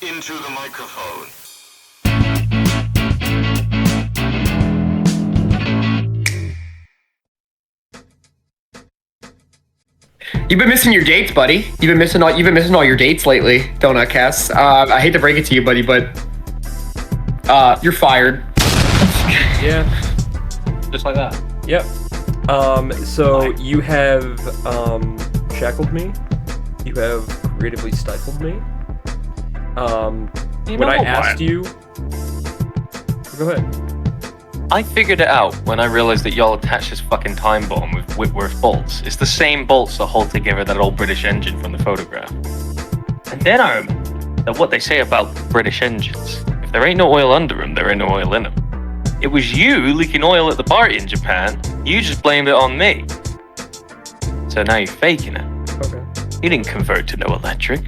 into the microphone. You've been missing your dates, buddy. You've been missing all your dates lately, Donut Cass. I hate to break it to you, buddy, but you're fired. Yeah. Just like that. Yep. So you have shackled me. You have creatively stifled me. When I asked you, go ahead. I figured it out when I realized that y'all attached this fucking time bomb with Whitworth bolts. It's the same bolts that hold together that old British engine from the photograph. And then I remembered that what they say about British engines, if there ain't no oil under them, there ain't no oil in them. It was you leaking oil at the party in Japan. You just blamed it on me. So now you're faking it. Okay. You didn't convert to no electric.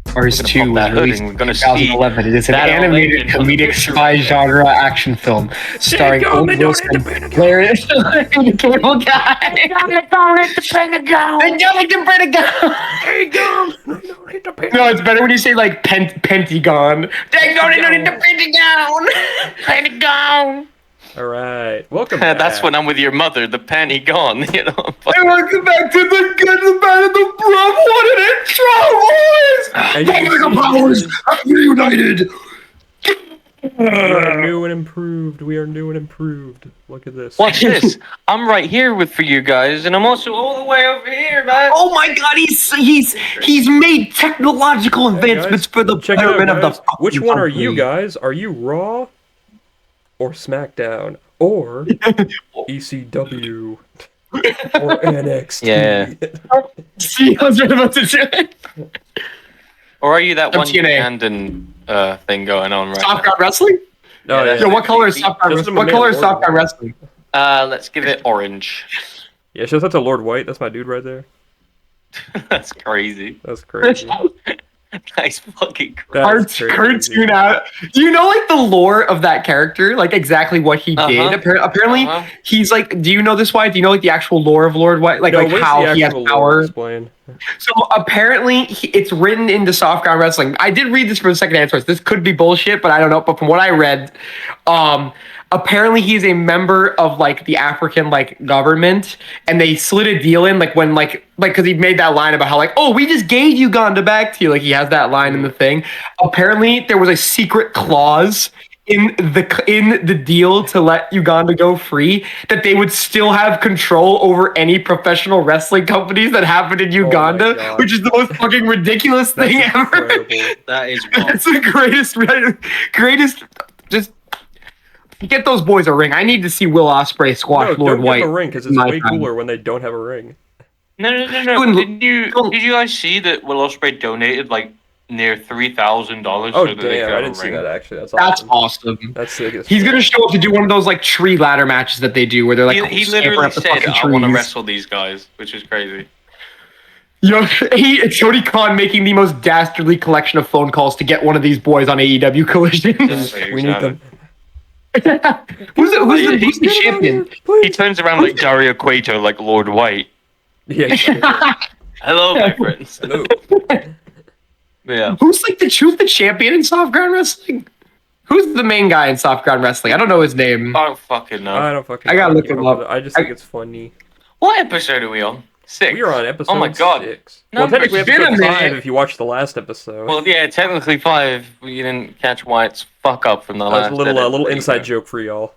Cars 2 was released in 2011. It is an animated comedic spy genre action film starring Owen Wilson, Blair, the cable guy. Don't hit the Pentagon. Don't hit the Pentagon. No, it's better when you say like Pentagon. Don't hit the Pentagon. Pentagon. All right. Welcome back. That's when I'm with your mother, the panty gone, you know. And welcome back to the good, the bad, and the Bruv. What an intro, boys! Technical powers are reunited. We are new and improved. We are new and improved. Look at this. Watch this. I'm right here for you guys, and I'm also all the way over here, man. Oh my God, he's made technological advancements for the Check it out, betterment of guys. the. Which one are you guys? Are you Raw or SmackDown or ECW or NXT? Yeah. See, I was right about to do it. Or are you that one TNA. Brandon thing going on right Soft Ground Wrestling? No, Yeah, yeah. Yo, what color is Soft Ground Wrestling? What color is Soft Ground Wrestling? now? Let's give it orange. Yeah, shout out to Lord White. That's my dude right there. That's crazy. That's crazy. Nice fucking crazy. That's crazy. Cartoon out. Do you know like the lore of that character? Like exactly what he did? Apparently, he's like. Do you know this? Why? Do you know like the actual lore of Lord White? Like No, like what is how the he has actual power? lore? Explain. So apparently, it's written into Soft Ground Wrestling. I did read this from a secondhand source. This could be bullshit, but I don't know. But from what I read, apparently he's a member of like the African like government, and they slid a deal in like when like because he made that line about how like, oh, we just gave Uganda back to you. Like he has that line in the thing. Apparently, there was a secret clause in the deal to let Uganda go free that they would still have control over any professional wrestling companies that happened in Uganda, God. which is the most fucking ridiculous thing ever. Incredible. That is wrong. It's the greatest. Just get those boys a ring. I need to see Will Ospreay squash No, Lord don't White. give them a ring because it's My way time. cooler when they don't have a ring. No. Doing- Did you guys see that Will Ospreay donated like near $3,000? Oh so that they could damn! I have a didn't see ring? that actually. That's That's awesome. awesome. That's sick. as He's fuck. gonna show up to do one of those like tree ladder matches that they do, where they're like He scamper literally up the said, fucking "I want to trees." wrestle these guys," which is crazy. Yo, Jody Khan making the most dastardly collection of phone calls to get one of these boys on AEW Collision. We need them. who's the champion? He turns around like Dario Cueto, like Lord White. Yeah. exactly. Hello, my friends. Hello. Yeah. Who's the champion in Soft Ground Wrestling? Who's the main guy in Soft Ground Wrestling? I don't know his name. I don't fucking know. I don't fucking. I gotta know. look him up. I just think it's funny. What episode are we on? 6. We are on episode. Oh my God. 6. No, Well, technically it's been episode a minute. 5 if you watched the last episode. Well, yeah, technically 5. You didn't catch White's fuck up from the that last. was a little edit. inside joke for y'all.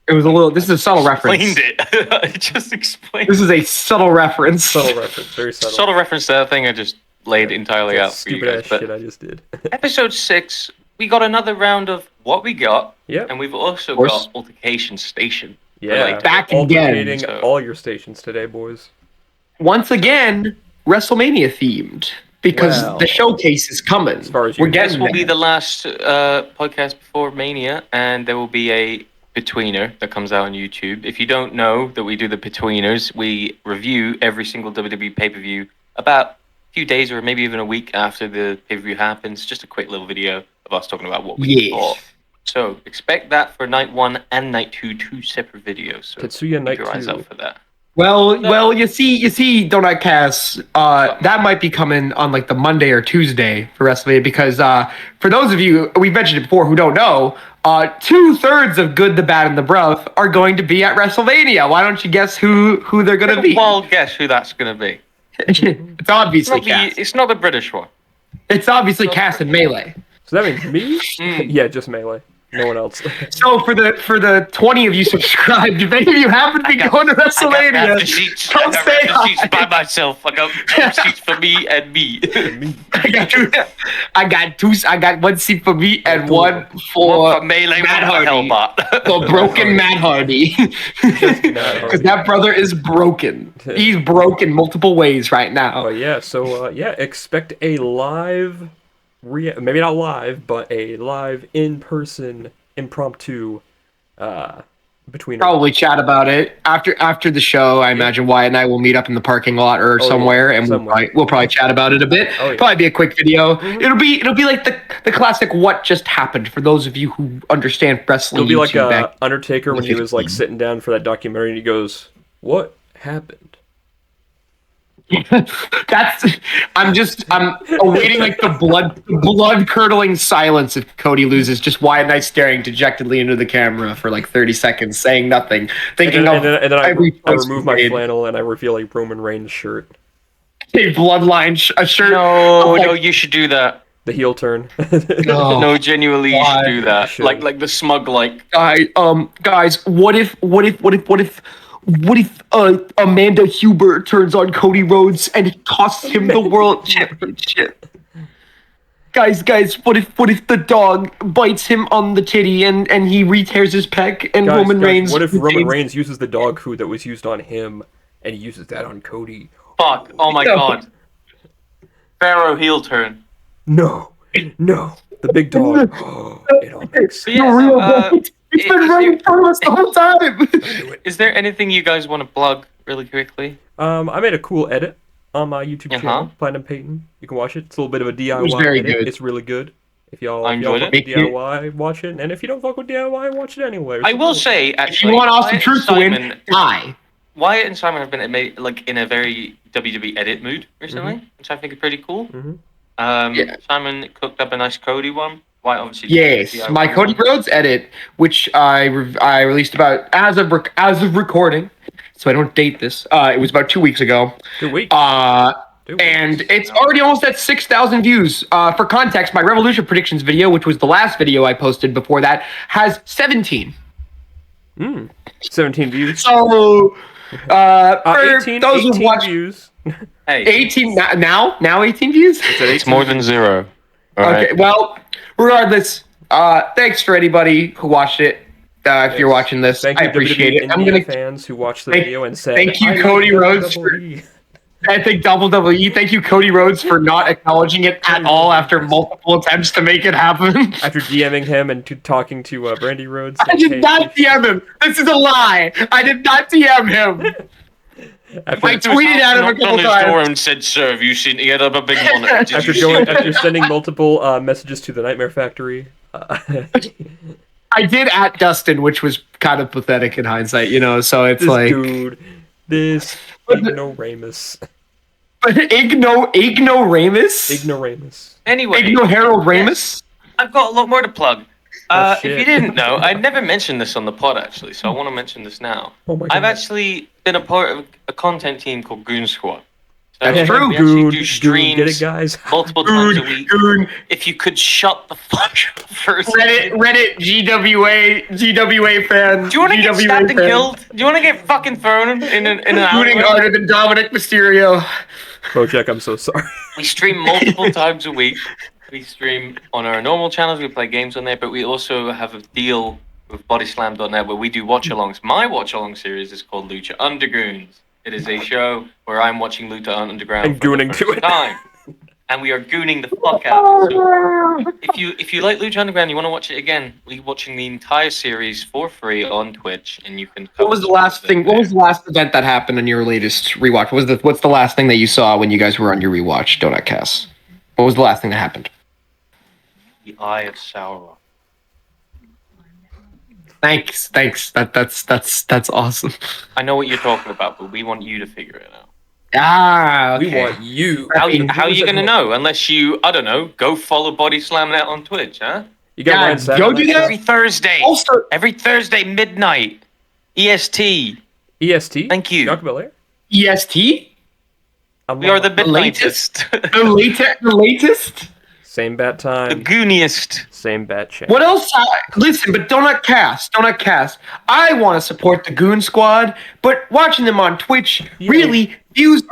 It was a little. This is a subtle reference. Explained it. I just explained. This is a subtle reference. Subtle reference, very subtle. Subtle reference to that thing I just laid entirely That out for you stupid guys. ass But shit I just did. episode 6, we got another round of what we got, Yep. and we've also course. got Altercation Station. Yeah. like, back again. Altercating So- all your stations today, boys. Once again, WrestleMania themed because Wow. the showcase is coming. As far as We're you This getting will there. be the last podcast before Mania, and there will be a Betweener that comes out on YouTube. If you don't know that we do the Betweeners, we review every single WWE pay-per-view about a few days or maybe even a week after the pay-per-view happens. Just a quick little video of us talking about what we Yes. thought. So expect that for night 1 and night 2, 2 separate videos. So Tetsuya keep Night your eyes 2. out for that. Well, you see, Donut Cast, that might be coming on like the Monday or Tuesday for WrestleMania because for those of you we mentioned it before who don't know, 2/3 of Good, the Bad, and the Bruv are going to be at WrestleMania. Why don't you guess who they're going to be? Well, guess who that's going to be. It's obviously Cass. It's not the British one. It's obviously Cass and Melee. So that means me? Yeah, just Melee. No one else. So for the 20 of you subscribed, if any of you happen to be going to WrestleMania, come say hi. By myself. I got 2 seats for me and me. I got 1 seat for me and one for Melee, Matt Hardy. Hellbot. For broken Matt Hardy. Because that brother is broken. He's broken multiple ways right now. But yeah, so expect a live, maybe not live, but a live in-person impromptu between Probably chat about it after the show. I imagine Wyatt and I will meet up in the parking lot or somewhere, and we'll probably chat about it a bit. Probably be a quick video. It'll be like the classic "What just happened" for those of you who understand wrestling. It'll be like Undertaker when he was like sitting down for that documentary, and he goes, "What happened?" I'm awaiting like the blood curdling silence if Cody loses. Just Wyatt and I staring dejectedly into the camera for like 30 seconds, saying nothing, thinking and then I remove my flannel and I reveal a Roman Reigns shirt. A bloodline shirt. No, you should do that. The heel turn. No, genuinely, you should do that. Like the smug, like. Guys, what if Amanda Huber turns on Cody Rhodes and it costs him the world championship? Guys, what if the dog bites him on the titty and he re-tears his pec and Roman Reigns? What if Roman Reigns uses the dog food that was used on him and he uses that on Cody? Fuck! Oh my god! Pharaoh heel turn. No, the big dog. Oh, it all makes sense. It's been right in front of us the whole time. Is there anything you guys want to plug really quickly? I made a cool edit on my YouTube channel, Platinum Peyton. You can watch it. It's a little bit of a DIY. It was very edit. good. It's really good. If y'all enjoyed fuck with DIY, watch it. And if you don't fuck with DIY, watch it anyway. I will say, actually, if you want Austin Truth to win, die. Wyatt and Simon have been like in a very WWE edit mood recently, which I think is pretty cool. Simon cooked up a nice Cody one. Wyatt obviously. Yes, my Cody Rhodes edit, which I released about as of recording, so I don't date this. It was about 2 weeks ago. 2 weeks. And it's already almost at 6,000 views. For context, my Revolution predictions video, which was the last video I posted before that, has 17. 17 views. So, for 18 those who watch views. Hey, 18 now 18 views. It's more than 0. All okay, right. well, regardless, thanks for anybody who watched it. If you're watching this, thank you, I appreciate WWE it. I'm gonna fans who watched the video and said, "Thank you, Cody Rhodes." I think WWE. Thank you, Cody Rhodes, for not acknowledging it at all after multiple attempts to make it happen. After DMing him and talking to Brandy Rhodes. I did not DM him. This is a lie. I did not DM him. I tweeted at him a couple times. Door and said, "Sir, have you seen? He had up a big monitor." After sending multiple messages to the Nightmare Factory. I did at Dustin, which was kind of pathetic in hindsight, So it's this ignoramus. Ignoramus. Anyway, Igno Harold Ramus. I've got a lot more to plug. If you didn't know, I never mentioned this on the pod actually, so I want to mention this now. Oh my God. I've actually been a part of a content team called Goon Squad. So That's true. We actually do streams get it, guys? multiple times a week. If you could shut the fuck up for a second. Reddit, GWA fan. Do you want to get stabbed and killed? Do you want to get fucking thrown in an Shooting alley? harder than Dominic Mysterio. Bojack, I'm so sorry. We stream multiple times a week. We stream on our normal channels, we play games on there, but we also have a deal with bodyslam.net where we do watch-alongs. My watch-along series is called Lucha Undergrounds. It is a show where I'm watching Lucha Underground and gooning to it. Time. And we are gooning the fuck out of it. So if you like Lucha Underground, you want to watch it again, we're watching the entire series for free on Twitch, and you can. What was the last thing? What was the last event that happened on your latest rewatch? What's the last thing that you saw when you guys were on your rewatch, Donut Cast? What was the last thing that happened? The Eye of Sauron. Thanks. That's awesome. I know what you're talking about, but we want you to figure it out. Ah, okay. We want you. How mean, are you at gonna home. know unless you, I don't know, go follow Body Slam Net on Twitch, huh? You got Yeah, Ryan Satin go on do that that. Every Thursday. Also, Every Thursday midnight. EST. EST. Thank you. Jacques Belair. EST, We are the The latest. midnightest. the latest. Same bat the time. gooniest. Same bat channel. What else? Listen, but donut cast. I want to support the Goon Squad, but watching them on Twitch, really, views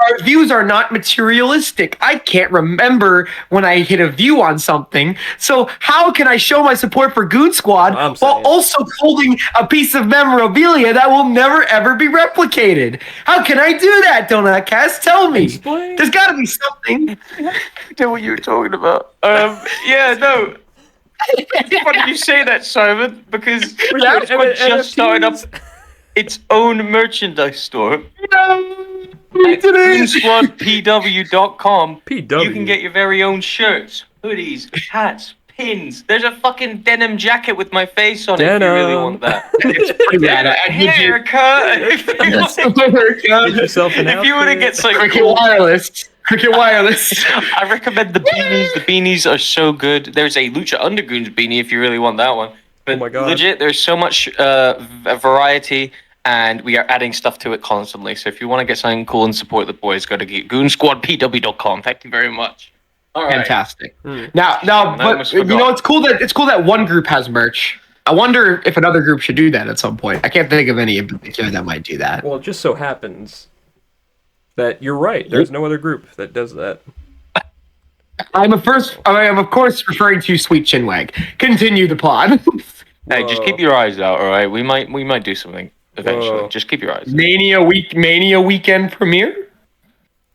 are not materialistic. I can't remember when I hit a view on something. So how can I show my support for Goon Squad I'm while saying. also holding a piece of memorabilia that will never ever be replicated? How can I do that, donut cast? Tell me. Explain. There's got to be something. I know what you were talking about. Yeah, no. It's funny you say that, Simon, because Yeah, Goon Squad just started up NFTs. its own merchandise store. We did it. GoonSquadPW.com. PW. You can get your very own shirts, hoodies, hats, pins. There's a fucking denim jacket with my face on it if you really Denim. want that. Yeah, Haircut. Get yourself an If you want to outfit. get some Cricket cool, Wireless. I recommend the beanies. The beanies are so good. There's a Lucha Undergrounds beanie if you really want that one. But Oh my God. legit, there's so much variety, and we are adding stuff to it constantly. So if you want to get something cool and support the boys, go to GoonSquadPW.com. Thank you very much. All right. Fantastic. Hmm. Now, And I but almost you know, forgot. it's cool that one group has merch. I wonder if another group should do that at some point. I can't think of any in particular that might do that. Well, it just so happens that you're right. There's no other group that does that. I am of course referring to Sweet Chinwag. Continue the pod. Hey, just Whoa. keep your eyes out, all right? We might do something eventually. Whoa. Just keep your eyes out. Mania weekend premiere.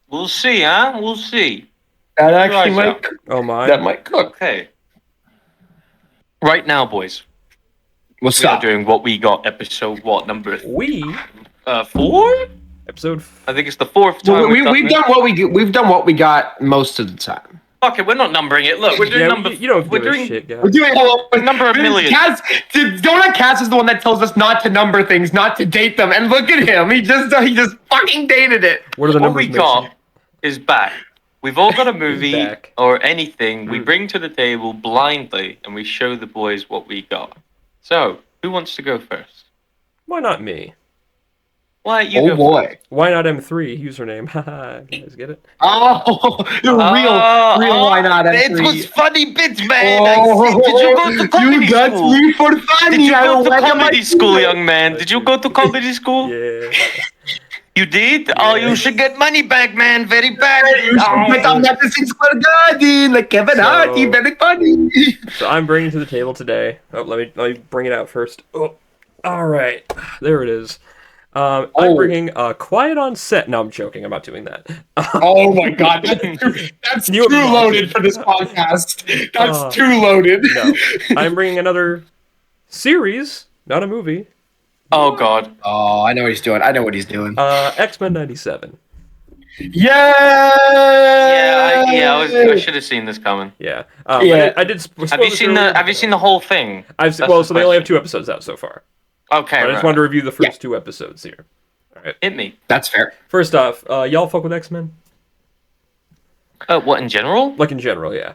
We'll see, huh? We'll see. That your actually eyes might out. Oh my. that might cook. Okay. Right now, boys, What's we are up? doing what we got episode, number We 4? episode. I think it's the 4th time Well, we've we've done done we've done what we got most of the time. Okay, we're not numbering it. Look, we're doing Yeah, number. you don't we're give a doing shit, guys. We're doing number a million. Donut Cass is the one that tells us not to number things, not to date them, and look at him. He just fucking dated it. What are the What numbers? we got is back. We've all got a movie back. or anything we Mm. bring to the table blindly, and we show the boys what we got. So, who wants to go first? Why not me? Why don't you Oh go boy. first? Why not M3 username? Haha, guys, get it? Oh, the real why not? It entry. was funny bits, man. Oh, Did you go to comedy you got school? me for funny. Did you I go will to whack my comedy school, finger. young man? Did you go to comedy school? Yeah. You did? Oh, you should get money back, man. Very bad. You should get on that Madison Square Garden like Kevin Hart. He's very funny. So I'm bringing to the table today. Oh, let me bring it out first. Oh, all right, there it is. I'm bringing Quiet on Set. No, I'm joking. I'm not doing that. Oh my god, that's Can you too imagine? loaded for this podcast. That's Oh. too loaded. No, I'm bringing another series, not a movie. Oh, God. Oh, I know what he's doing. X-Men '97. Yeah. I should have seen this coming. Yeah. Yeah. I did. Have you seen the whole thing? I've seen, That's well, the so they only have question. 2 episodes out so far. Okay, I just right. wanted to review the first Yeah. 2 episodes here. All right. Hit me. That's fair. First off, y'all fuck with X-Men? What, in general? Like in general, yeah.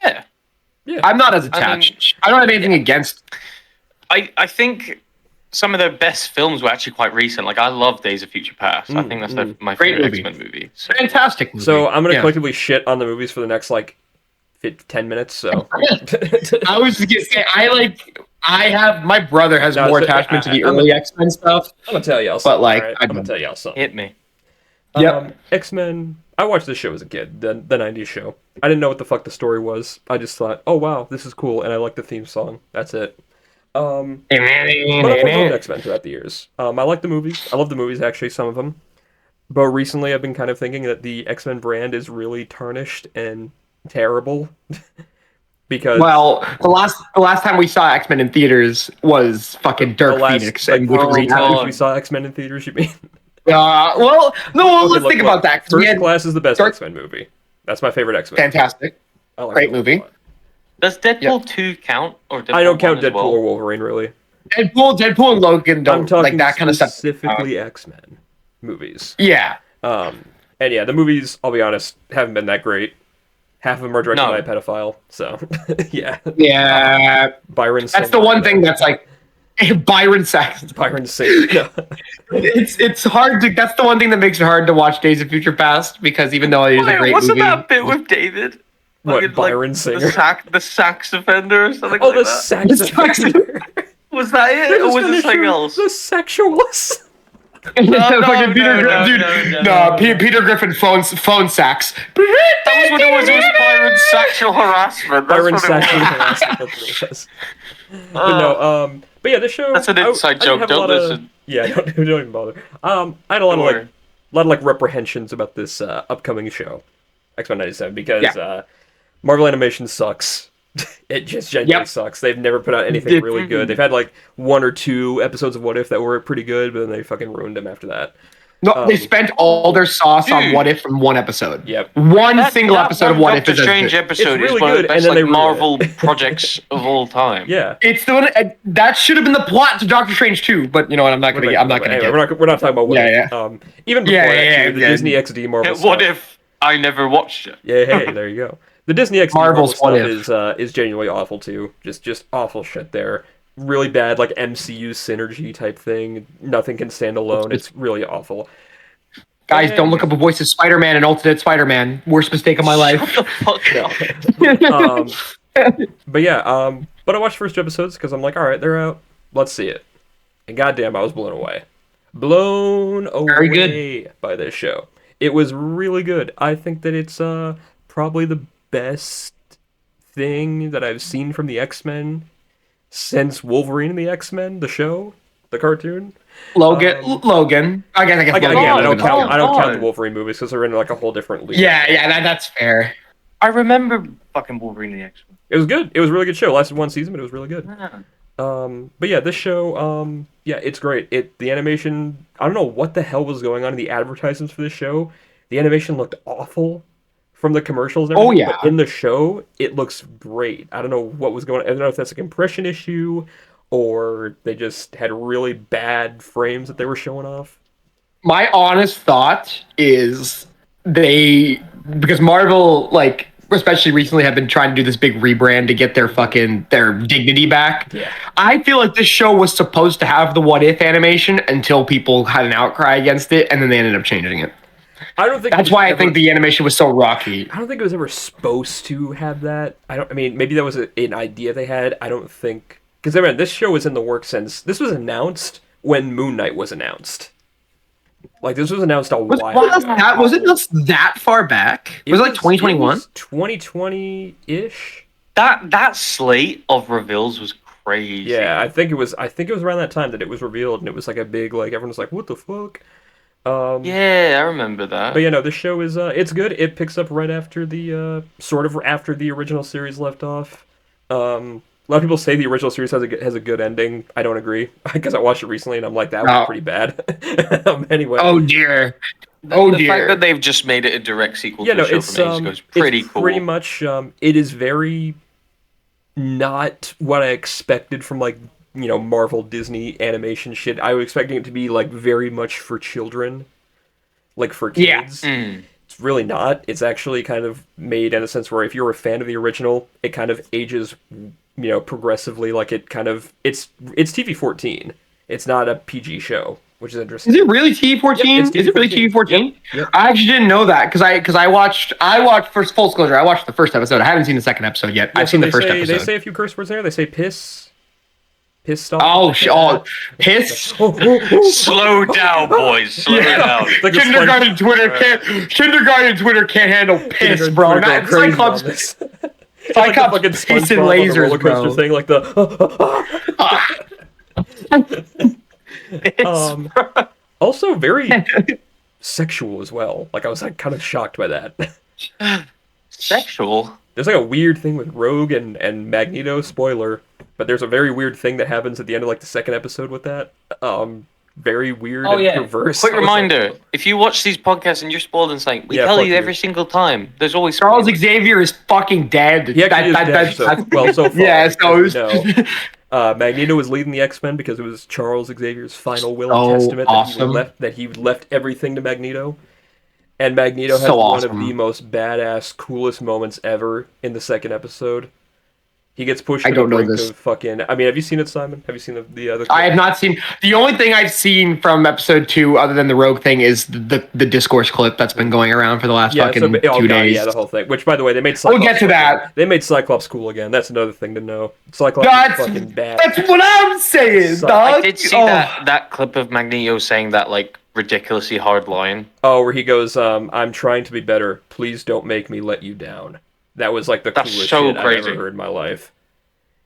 Yeah. I'm not as attached. I don't have anything against. I think some of their best films were actually quite recent. Like, I love Days of Future Past. I think that's my Great favorite movie. X-Men movie. So. Fantastic movie. So I'm gonna Yeah. collectively shit on the movies for the next 10 minutes. So I was just gonna say my brother has No, more so- attachment to the I'm early X-Men stuff. I'm gonna tell y'all something. like, alright? I I'm gonna don't- tell y'all something. Hit me. Yep. X-Men. I watched this show as a kid, the '90s show. I didn't know what the fuck the story was. I just thought, oh wow, this is cool, and I like the theme song. That's it. But I've loved X-Men throughout the years. I like the movies. I love the movies, actually, some of them. But recently, I've been kind of thinking that the X-Men brand is really tarnished and terrible. Because Well, the last time we saw X-Men in theaters was fucking Dark the last Phoenix, like, and which was 3 God. times we saw X-Men in theaters, you mean? well, no, let's Look, think about that. 'cause we First had Class is the best Dark- X-Men movie. That's my favorite X-Men. fantastic. I like Great it a movie. lot. Does Deadpool 2 count? Or Deadpool I don't count 1 as Deadpool well? or Wolverine, really. Deadpool and Logan I'm don't talking like that kind of stuff. specifically X-Men movies. Yeah. And yeah, the movies, I'll be honest, haven't been that great. Half of them are directed by a pedophile, so yeah. Yeah. Byron Singer. That's the one thing that's like Byron Saxon. Byron Singer. It's hard to. That's the one thing that makes it hard to watch Days of Future Past because even though it is a great wasn't movie, that bit with David? What, Fucking, Byron Singer? The sax offender or something Oh, like the that? sex offender. Was that it? Or was it something else? The sexuals. Fucking Peter Griffin phone sacks. That was what it was. It was Byron sexual harassment. That's Byron what it sexual was. harassment. That's what it was. But no, but yeah, this show. That's an inside joke. Don't listen. Yeah, don't even bother. I had a lot of reprehensions about this upcoming show, X-Men '97, because Marvel Animation sucks. It just genuinely sucks. They've never put out anything really good. They've had like 1 or 2 episodes of What If that were pretty good, but then they fucking ruined them after that. No, they spent all their sauce on What If from one episode. Yep. One single episode of What If is a strange episode. It's really one good, of the best and then they Marvel projects of all time. Yeah. It's the one that should have been the plot to Doctor Strange 2, but you know what? I'm not gonna. We're not talking about What If. Even before the Disney XD Marvel stuff. What If I never watched it? Yeah. Hey, there you go. The Disney XD Marvel's Marvel stuff is genuinely awful too. Just awful shit there. Really bad like MCU synergy type thing. Nothing can stand alone. It's really awful. Guys, don't look up a voice of Spider-Man and Ultimate Spider-Man. Worst mistake of my life. Shut the fuck up. But yeah, but I watched the first 2 episodes because I'm like, all right, they're out. Let's see it. And goddamn, I was blown away. Blown away by this show. It was really good. I think that it's probably the best thing that I've seen from the X-Men since Wolverine and the X-Men, the show, the cartoon. Logan. I guess I don't count the Wolverine movies because they're in like a whole different league. Yeah, that's fair. I remember fucking Wolverine and the X-Men. It was good. It was a really good show. It lasted 1 season, but it was really good. Yeah. But yeah, this show, it's great. The animation, I don't know what the hell was going on in the advertisements for this show. The animation looked awful from the commercials and everything. But in the show, it looks great. I don't know what was going on. I don't know if that's a compression issue or they just had really bad frames that they were showing off. My honest thought is because Marvel, like, especially recently, have been trying to do this big rebrand to get their dignity back. Yeah. I feel like this show was supposed to have the What If animation until people had an outcry against it, and then they ended up changing it. I don't think that's why I think the animation was so rocky. I don't think it was ever supposed to have that. I mean, maybe that was an idea they had. I don't think, because I mean, this show was in the works since this was announced when Moon Knight was announced. Like, this was announced a while ago. Was it that far back? It was like 2021? 2020-ish? That slate of reveals was crazy. Yeah, I think it was around that time that it was revealed, and it was like a big, like, everyone was like, what the fuck? Yeah, I remember that. But the show is, it's good. It picks up right after sort of after the original series left off. A lot of people say the original series has a good ending. I don't agree because I watched it recently and I'm like, that was pretty bad. Anyway. Oh dear. The fact that they've just made it a direct sequel to the show from ages ago is pretty cool. Pretty much, it is very not what I expected from like Marvel Disney animation shit. I was expecting it to be like very much for children, like for kids. Yeah. It's really not. It's actually kind of made in a sense where if you're a fan of the original, it kind of ages progressively. Like it's TV-14. It's not a PG show, which is interesting. Is it really TV-14? Yep, is it really TV-14? Yep. I actually didn't know that because I watched first full disclosure. I watched the first episode. I haven't seen the second episode yet. I've seen the first episode. They say a few curse words in there. They say piss. Piss off. Piss. Slow down, boys. Slow down. The kindergarten Twitter can't handle piss, bro. Cyclops. Cyclops fucking piss and lasers, bro. Thing, like the. Also very sexual as well. Like I was like kind of shocked by that. Sexual? There's like a weird thing with Rogue and Magneto, spoiler, but there's a very weird thing that happens at the end of like the second episode with that. Very weird and perverse. Quick reminder, if you watch these podcasts and you're spoiled and saying, we tell you every single time, there's always Charles Xavier is fucking dead. He actually is dead, so far. Yeah, so Magneto was leading the X-Men because it was Charles Xavier's final will and Oh, testament awesome. that he left everything to Magneto. And Magneto has So one of the awesome. most badass, coolest moments ever in the second episode. He gets pushed I to the don't know brink this. of fucking. I mean, have you seen it, Simon? Have you seen the other I clip? have not seen the only thing I've seen from episode 2, other than the Rogue thing, is the discourse clip that's been going around for the last Yeah. So, fucking oh two god, days. yeah, the whole thing. Which, by the way, they made We'll Cyclops. get to that. They made Cyclops cool again. That's another thing to know. Cyclops That's is fucking bad. that's what I'm saying, So- dog. I did see Oh. that clip of Magneto saying that like ridiculously hard line. Oh, where he goes, "I'm trying to be better. Please don't make me let you down." That was like the That's coolest so shit I've crazy. ever heard in my life.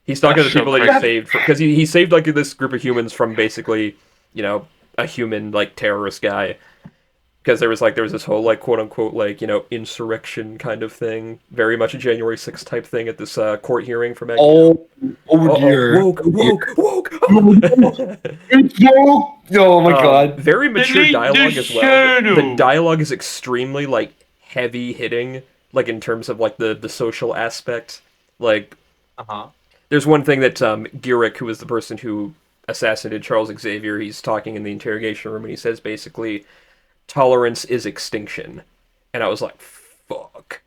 He's talking to That's the so people that he crazy. saved because he saved like this group of humans from basically, a human like terrorist guy. Because there was this whole like quote unquote like insurrection kind of thing, very much a January 6th type thing at this court hearing for Magneto. Oh dear. Woke. It's woke. Oh my god. Very mature Delete dialogue the as well. shadow. The dialogue is extremely like heavy hitting, like in terms of like the social aspect. Like there's one thing that Girick, who was the person who assassinated Charles Xavier, he's talking in the interrogation room and he says basically, tolerance is extinction. And I was like, fuck.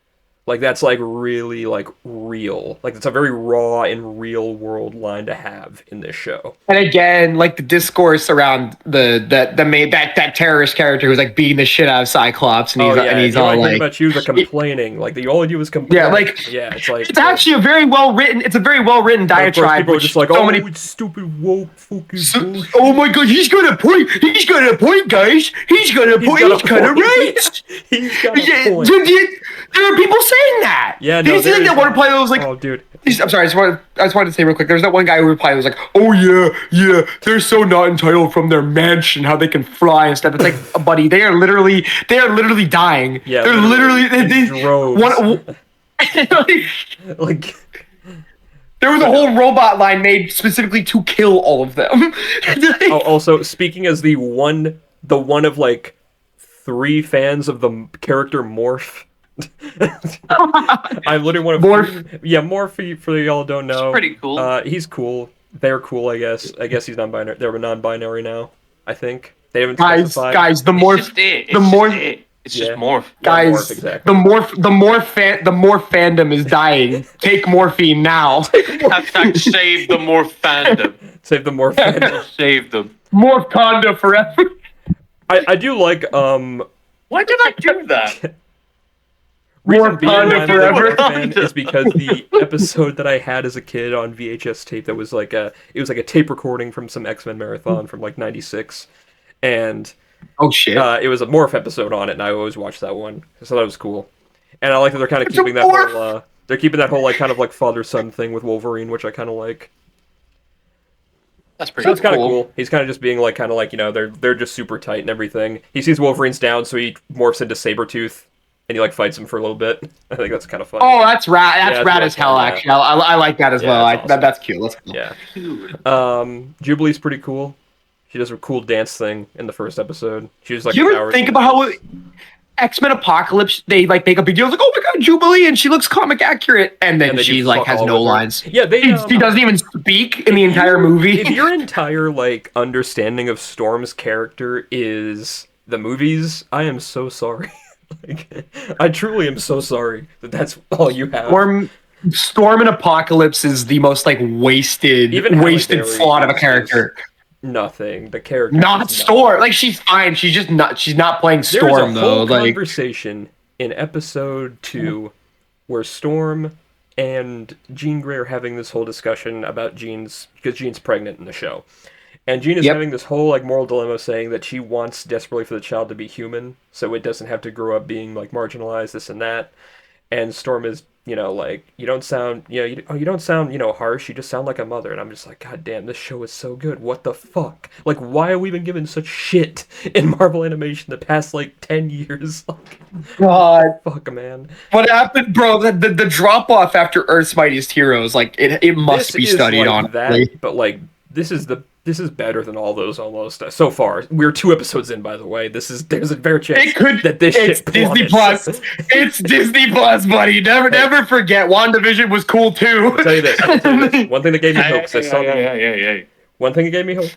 Like that's like really like real. Like it's a very raw and real world line to have in this show. And again, like the discourse around that terrorist character who's like beating the shit out of Cyclops, and he's the all only thing like, about you is complaining. Like the all you do is complain. yeah, like yeah, it's like it's actually a very well written. It's a very well written but of course diatribe. people are Which just like, so oh, many. it's stupid woke fucking bullshit. Oh my god, he's got a point. He's got a point, guys. He's got a point. He's kind of right. He's got a Yeah, point. there are people saying that. Yeah, Did no, you see there that is one that. reply that was like, Oh, dude. I'm sorry, I just wanted to say real quick. There's that one guy who replied who was like, "Oh yeah, they're so not entitled from their mansion, how they can fly and stuff." It's like, buddy, they are literally dying. Yeah, they're literally, literally in droves. Like, there was a whole robot line made specifically to kill all of them. also speaking as the one of like 3 fans of the character Morph. I'm literally one of Morph. Yeah, Morph for y'all don't know. It's pretty cool. He's cool. They're cool, I guess. I guess he's non-binary. They're non-binary now. I think they haven't specified. guys, the It's morph, just it. the It's morph, just it. It's Yeah. just morph. Yeah, guys, Morph, exactly. the morph fandom is dying. Take morphine now. Hashtag save the morph fandom. Save the Morph. fandom. Save them. Morph Conda forever. I do like Why did I do that? reason Morph being Conda why I'm a forever. Morph fan is because the episode that I had as a kid on VHS tape that was like a tape recording from some X-Men marathon from like '96, and Oh shit. it was a Morph episode on it, and I always watched that one, so that was cool. And I like that they're kind of It's a keeping that Morph! whole they're keeping that whole like kind of like father-son thing with Wolverine, which I kind of like. That's So pretty it's kind of cool. cool. He's kind of just being like kind of like they're just super tight and everything. He sees Wolverine's down, so he morphs into Sabretooth, and he like fights him for a little bit. I think that's kind of fun. Oh, that's rad. That's Yeah, rad that's as hell. fun, yeah. Actually, I like that as Yeah, well. that's awesome. That's cute. Let's go. Yeah. cool. Jubilee's pretty cool. She does a cool dance thing in the first episode. She was like. Do you ever powers think and- about how X-Men Apocalypse, they like make a big deal, like, oh my god, Jubilee, and she looks comic accurate, and then and they she do like fuck has all no with her? lines. Yeah, they. She doesn't even speak in the entire movie. If your entire like understanding of Storm's character is the movies, I am so sorry. Like, I truly am so sorry that that's all you have. Storm and Apocalypse is the most like wasted Even Halle Berry plot of a is character. Nothing. The character. Not is Storm. Like she's fine. She's just not. She's not playing There's Storm a though. whole Like conversation in episode 2 where Storm and Jean Grey are having this whole discussion about Jean's because Jean's pregnant in the show. And Jean is Yep. having this whole like moral dilemma saying that she wants desperately for the child to be human so it doesn't have to grow up being like marginalized, this and that. And Storm is, like, you don't sound harsh, you just sound like a mother. And I'm just like, god damn, this show is so good. What the fuck? Like, why are we been given such shit in Marvel animation the past like 10 years? Like, God, fuck, man. what happened, bro? The drop off after Earth's Mightiest Heroes, like it must This be is studied like honestly. that, but like this is the This is better than all those almost so far. We're 2 episodes in, by the way. There's a fair chance that this it's shit Disney plummets. Plus. It's Disney Plus, buddy. Never forget. WandaVision was cool too. I'll tell you this. One thing that gave me hope. 'Cause I saw one thing that gave me hope.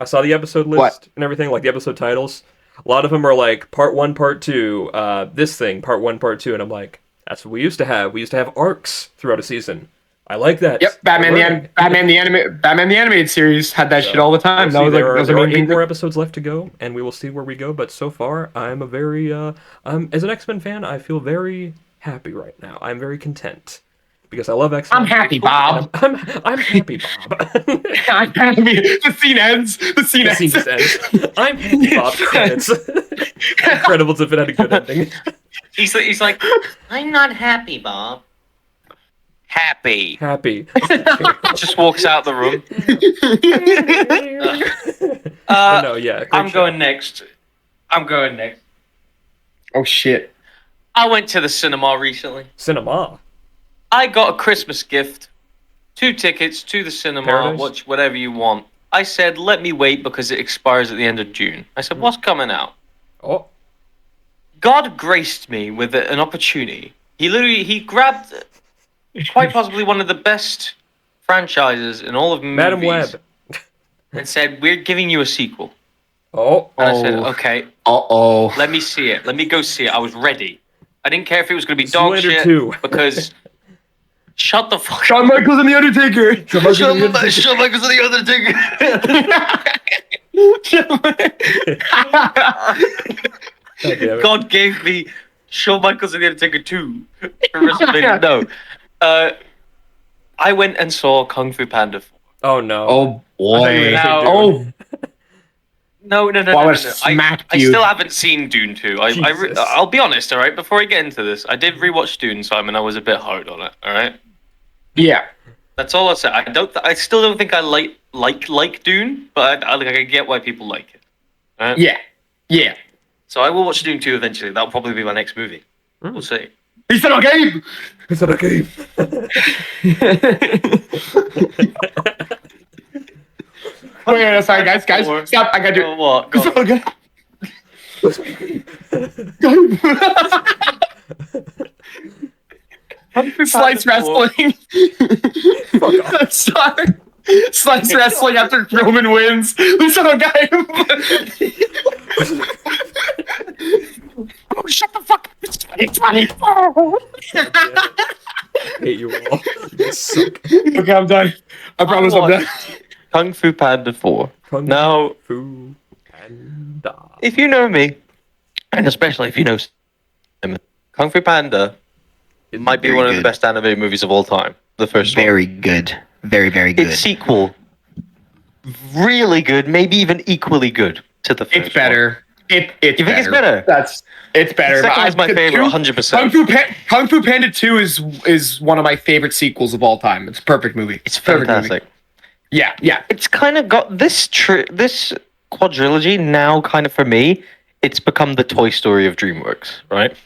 I saw the episode list and everything, like the episode titles. A lot of them are like part 1, part 2, this thing, part 1, part 2, and I'm like, that's what we used to have. We used to have arcs throughout a season. I like that. Yep, Batman the animated series had that shit all the time. We'll That was there are like 8 more episodes left to go, and we will see where we go. But so far, I'm a very, as an X-Men fan, I feel very happy right now. I'm very content because I love X-Men. I'm happy, Bob. I'm happy, Bob. I'm happy. The scene ends. The scene just ends. I'm happy, Bob. Credits. Incredibles if it had a good ending. He's like, I'm not happy, Bob. Happy. Just walks out the room. No, yeah. I'm going next. Oh shit. I went to the cinema recently. Cinema. I got a Christmas gift. 2 tickets to the cinema. Paradise? Watch whatever you want. I said, let me wait because it expires at the end of June. I said, what's coming out? Oh. God graced me with an opportunity. He grabbed quite possibly one of the best franchises in all of movies. Madam Web. And said, we're giving you a sequel. Oh. And I said, okay. Uh-oh. Let me see it. Let me go see it. I was ready. I didn't care if it was going to be dog Zoolander shit 2. because shut the fuck up. Shawn Michaels and the Undertaker. Shawn Michaels and the Undertaker. God gave me Shawn Michaels and the Undertaker 2 for WrestleMania. No. I went and saw Kung Fu Panda 4. Oh no. Oh boy. Now- Oh. No. I would've smacked I you. still haven't seen Dune 2. Jesus. I'll be honest, all right? Before I get into this, I did rewatch Dune, Simon. I was a bit hard on it, all right? Yeah. That's all I'll say. I still don't think I like Dune, but I get why people like it. All right? Yeah. Yeah. So I will watch Dune 2 eventually. That'll probably be my next movie. We'll see. He said okay. Is that okay? Wait, sorry, guys, stop! I gotta do it. What? Go on. Okay. Slice wrestling. Sorry. Slice wrestling after Roman wins. We saw a guy. Oh, shut the fuck up! It's 2024. Hate you all. You guys suck. Okay, I'm done. I promise I'm done. Kung Fu Panda 4. Now, Fu Panda. if you know me, and especially if you know Kung Fu Panda, it might be Very one of the good. best animated movies of all time. The first one. Very good. Very, very good. Its sequel, really good, maybe even equally good to the first It's better. It's You think it's better? It's better. Second one's my favorite, 100%. Kung Fu Panda 2 is one of my favorite sequels of all time. It's a perfect movie. It's Perfect movie. fantastic. Yeah. It's kind of got this quadrilogy now, kind of for me, it's become the Toy Story of DreamWorks, right?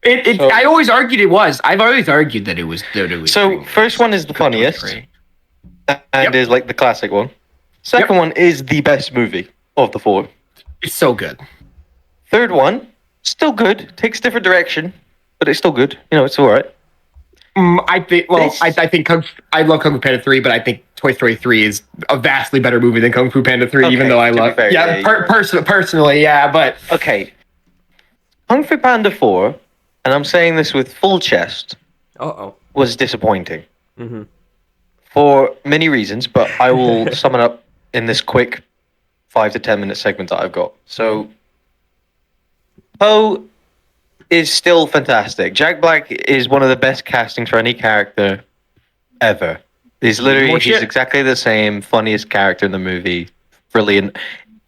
So- I always argued it was. I've always argued that it was. So first one is the funniest, and Yep. is like the classic one. Second one is the best movie of the 4. It's so good. Third one, still good, takes different direction, but it's still good. You know, it's all right. I think. Well, This- I think I love Kung Fu Panda 3, but I think Toy Story 3 is a vastly better movie than Kung Fu Panda 3. Okay, Even though I to be love. fair, Yeah, yeah, personally, yeah, but Okay. Kung Fu Panda 4, and I'm saying this with full chest, Uh-oh. was disappointing. Mm-hmm. For many reasons, but I will sum it up in this quick 5 to 10 minute segment that I've got. So, Poe is still fantastic. Jack Black is one of the best castings for any character ever. He's More shit. exactly the same, funniest character in the movie. Brilliant.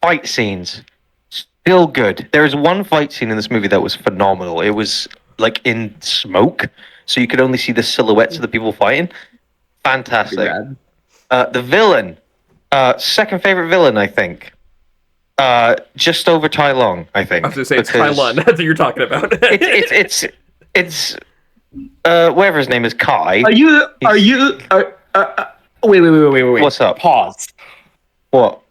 Fight scenes, still good. There is one fight scene in this movie that was phenomenal. It was like in smoke, so you could only see the silhouettes of the people fighting. Fantastic. rad. The villain, second favorite villain, I think. Just over Tai Long, I think. I was going to say, it's because Kylun. That's what you're talking about. it's whatever his name is, Kai. Wait. What's up? Pause. What?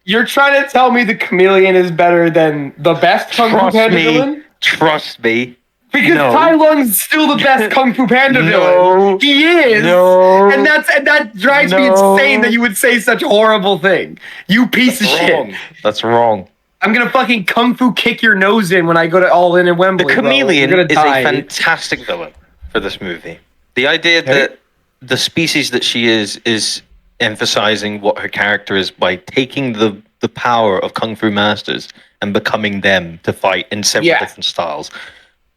You're trying to tell me the Chameleon is better than the best Kung Fu Panda villain? Trust me. Because No. Tai Lung's still the best Kung Fu Panda No. villain. He is. No. And that drives me insane that you would say such a horrible thing. You piece of shit. That's wrong. I'm gonna fucking Kung Fu kick your nose in when I go to All In Wembley. The Chameleon bro. is a fantastic villain for this movie. The idea that the species that she is emphasizing what her character is by taking the power of Kung Fu masters and becoming them to fight in several different styles.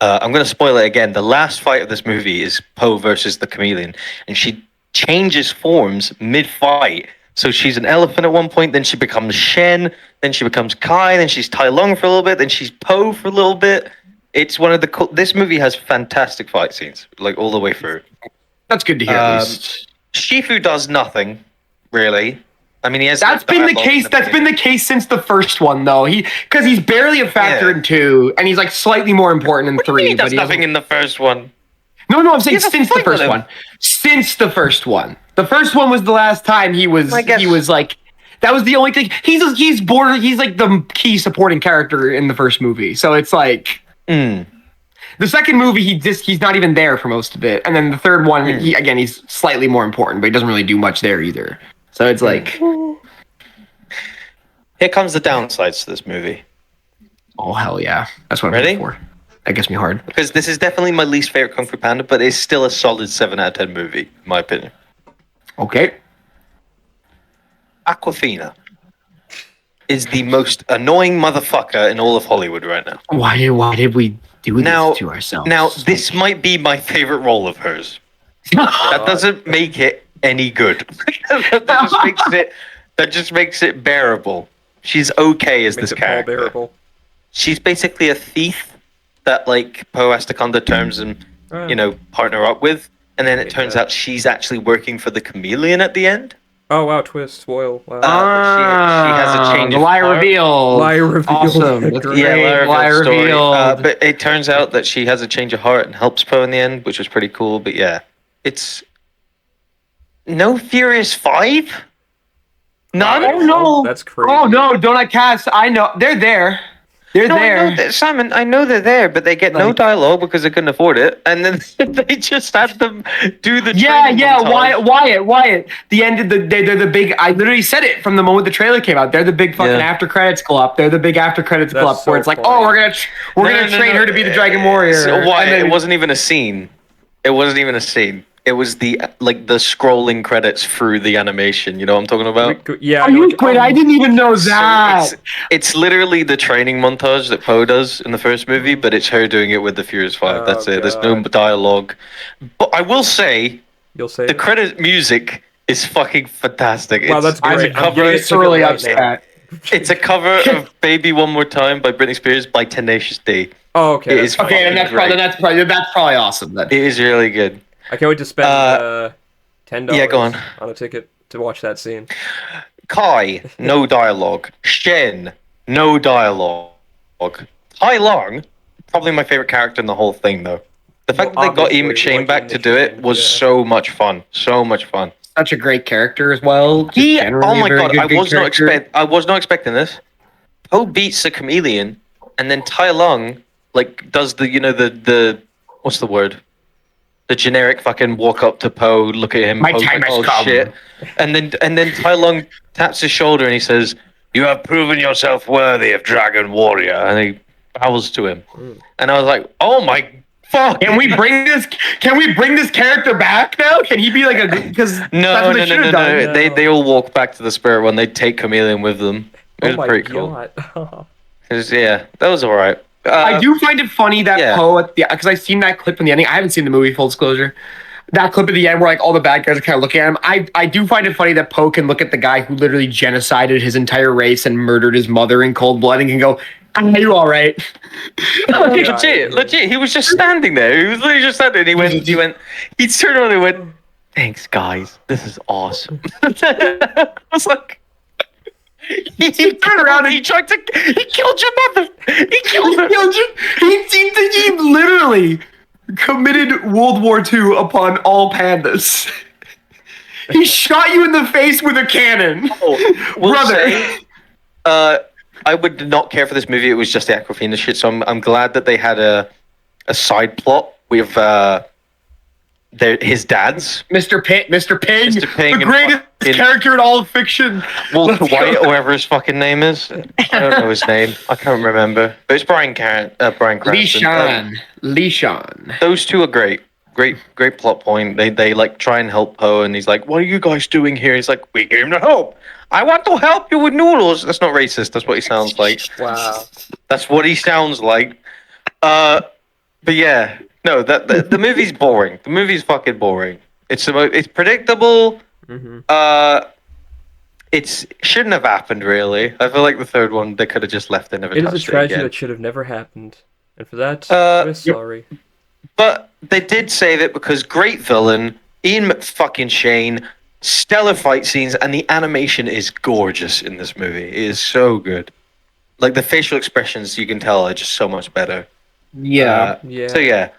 I'm going to spoil it again. The last fight of this movie is Po versus the Chameleon, and she changes forms mid-fight. So she's an elephant at one point, then she becomes Shen, then she becomes Kai, then she's Tai Lung for a little bit, then she's Po for a little bit. It's one of the this movie has fantastic fight scenes, like all the way through. That's good to hear. At least. Shifu does nothing, really. I mean, he has. That's been the case. That's been the case since the first one, though. Because he's barely a factor in 2, and he's like slightly more important in 3. He does nothing in the first one. No, I'm saying since the first one. Since the first one. The first one was the last time he was. He was like. That was the only thing. He's like the key supporting character in the first movie. So it's like. The second movie, he's not even there for most of it, and then the third one, he's slightly more important, but he doesn't really do much there either. So it's like, here comes the downsides to this movie. Oh hell yeah, that's what I'm ready for. That gets me hard because this is definitely my least favorite Kung Fu Panda, but it's still a solid 7 out of 10 movie, in my opinion. Okay. Awkwafina is the most annoying motherfucker in all of Hollywood right now. Why did we do this to ourselves? Now, this might be my favorite role of hers. That doesn't make it any good. that just makes it bearable. She's okay as this character. Bearable. She's basically a thief that like Po has to come to terms and partner up with, and then it turns out she's actually working for the Chameleon at the end. Oh wow! Twist, spoil. Wow. She has a change. The lie reveal. Lie reveal. Awesome. Lie reveal. But it turns out that she has a change of heart and helps Po in the end, which was pretty cool. But yeah, it's no Furious 5. None. Oh no! That's crazy. Oh no! Donut Cast. I know they're there. They're there. Simon, I know they're there, but they get no dialogue because they couldn't afford it, and then they just had them do the Wyatt. The end of they're the big. I literally said it from the moment the trailer came out. They're the big fucking after credits glop. They're the big after credits glop where it's like, oh, we're gonna train her to be the Dragon Warrior. It wasn't even a scene. It was the scrolling credits through the animation. You know what I'm talking about? Yeah. Are you quit? I didn't even know that. So it's literally the training montage that Po does in the first movie, but it's her doing it with the Furious 5. That's it. There's no dialogue. But I will say, the credit music is fucking fantastic. Wow, that's great. I'm thoroughly upset. It's a cover of "Baby One More Time" by Britney Spears by Tenacious D. Oh, okay. It is and that's probably awesome. Then it is really good. I can't wait to spend $10 on a ticket to watch that scene. Kai, no dialogue. Shen, no dialogue. Tai Lung, probably my favorite character in the whole thing, though. The fact that they got Ian McShane back to do it was so much fun. So much fun. Such a great character as well. Oh my god, I was not expecting this. Po beats the Chameleon, and then Tai Lung does the what's the word? The generic fucking walk up to Po, look at him. My time has come. Shit. And then Tai Lung taps his shoulder and he says, "You have proven yourself worthy of Dragon Warrior," and he bows to him. And I was like, "Oh my fuck! Can we bring this character back now? Can he be like a because no. They all walk back to the Spirit One. They take Chameleon with them. It was pretty cool. That was alright. I do find it funny that Po because I've seen that clip in the ending. I haven't seen the movie, full disclosure. That clip at the end where all the bad guys are kind of looking at him. I do find it funny that Po can look at the guy who literally genocided his entire race and murdered his mother in cold blood and can go, "Are you all right?" Legit. He was just standing there. He was literally just standing. He turned around and went, "Thanks, guys. This is awesome." I was like. He turned around and he killed your mother. He killed her. He literally committed World War II upon all pandas. He shot you in the face with a cannon. Oh, we'll Brother. say, I would not care for this movie. It was just the Aquafina shit. So I'm glad that they had a side plot with his dads, Mr. Ping, Mr. Ping the and greatest fucking character in all of fiction. Walter Let's go. White, or whatever his fucking name is. I don't know his name. I can't remember. But it's Bryan Cranston. Lee Sean. Those two are great. Great plot point. They like try and help Poe, and he's like, "What are you guys doing here?" He's like, "We came to help. I want to help you with noodles." That's not racist. That's what he sounds like. Wow. That's what he sounds like. But yeah, no, the movie's boring. The movie's fucking boring. It's predictable. Mm-hmm. It shouldn't have happened, really. I feel like the third one they could have just left and never It touched is a tragedy again. that should have never happened, and for that, Yep. we're sorry. But they did save it because great villain, Ian McFucking-Shane, stellar fight scenes, and the animation is gorgeous in this movie. It is so good. Like the facial expressions, you can tell are just so much better. Yeah. Yeah. So yeah,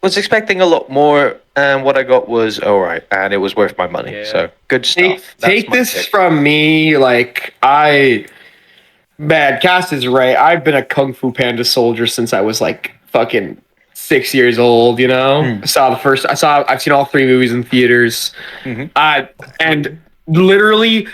was expecting a lot more, and what I got was alright, and it was worth my money. Yeah. So good stuff. Take That's my this pick. from me, like Cass is right. I've been a Kung Fu Panda soldier since I was like fucking 6 years old. You know, I've seen all 3 movies in theaters, and literally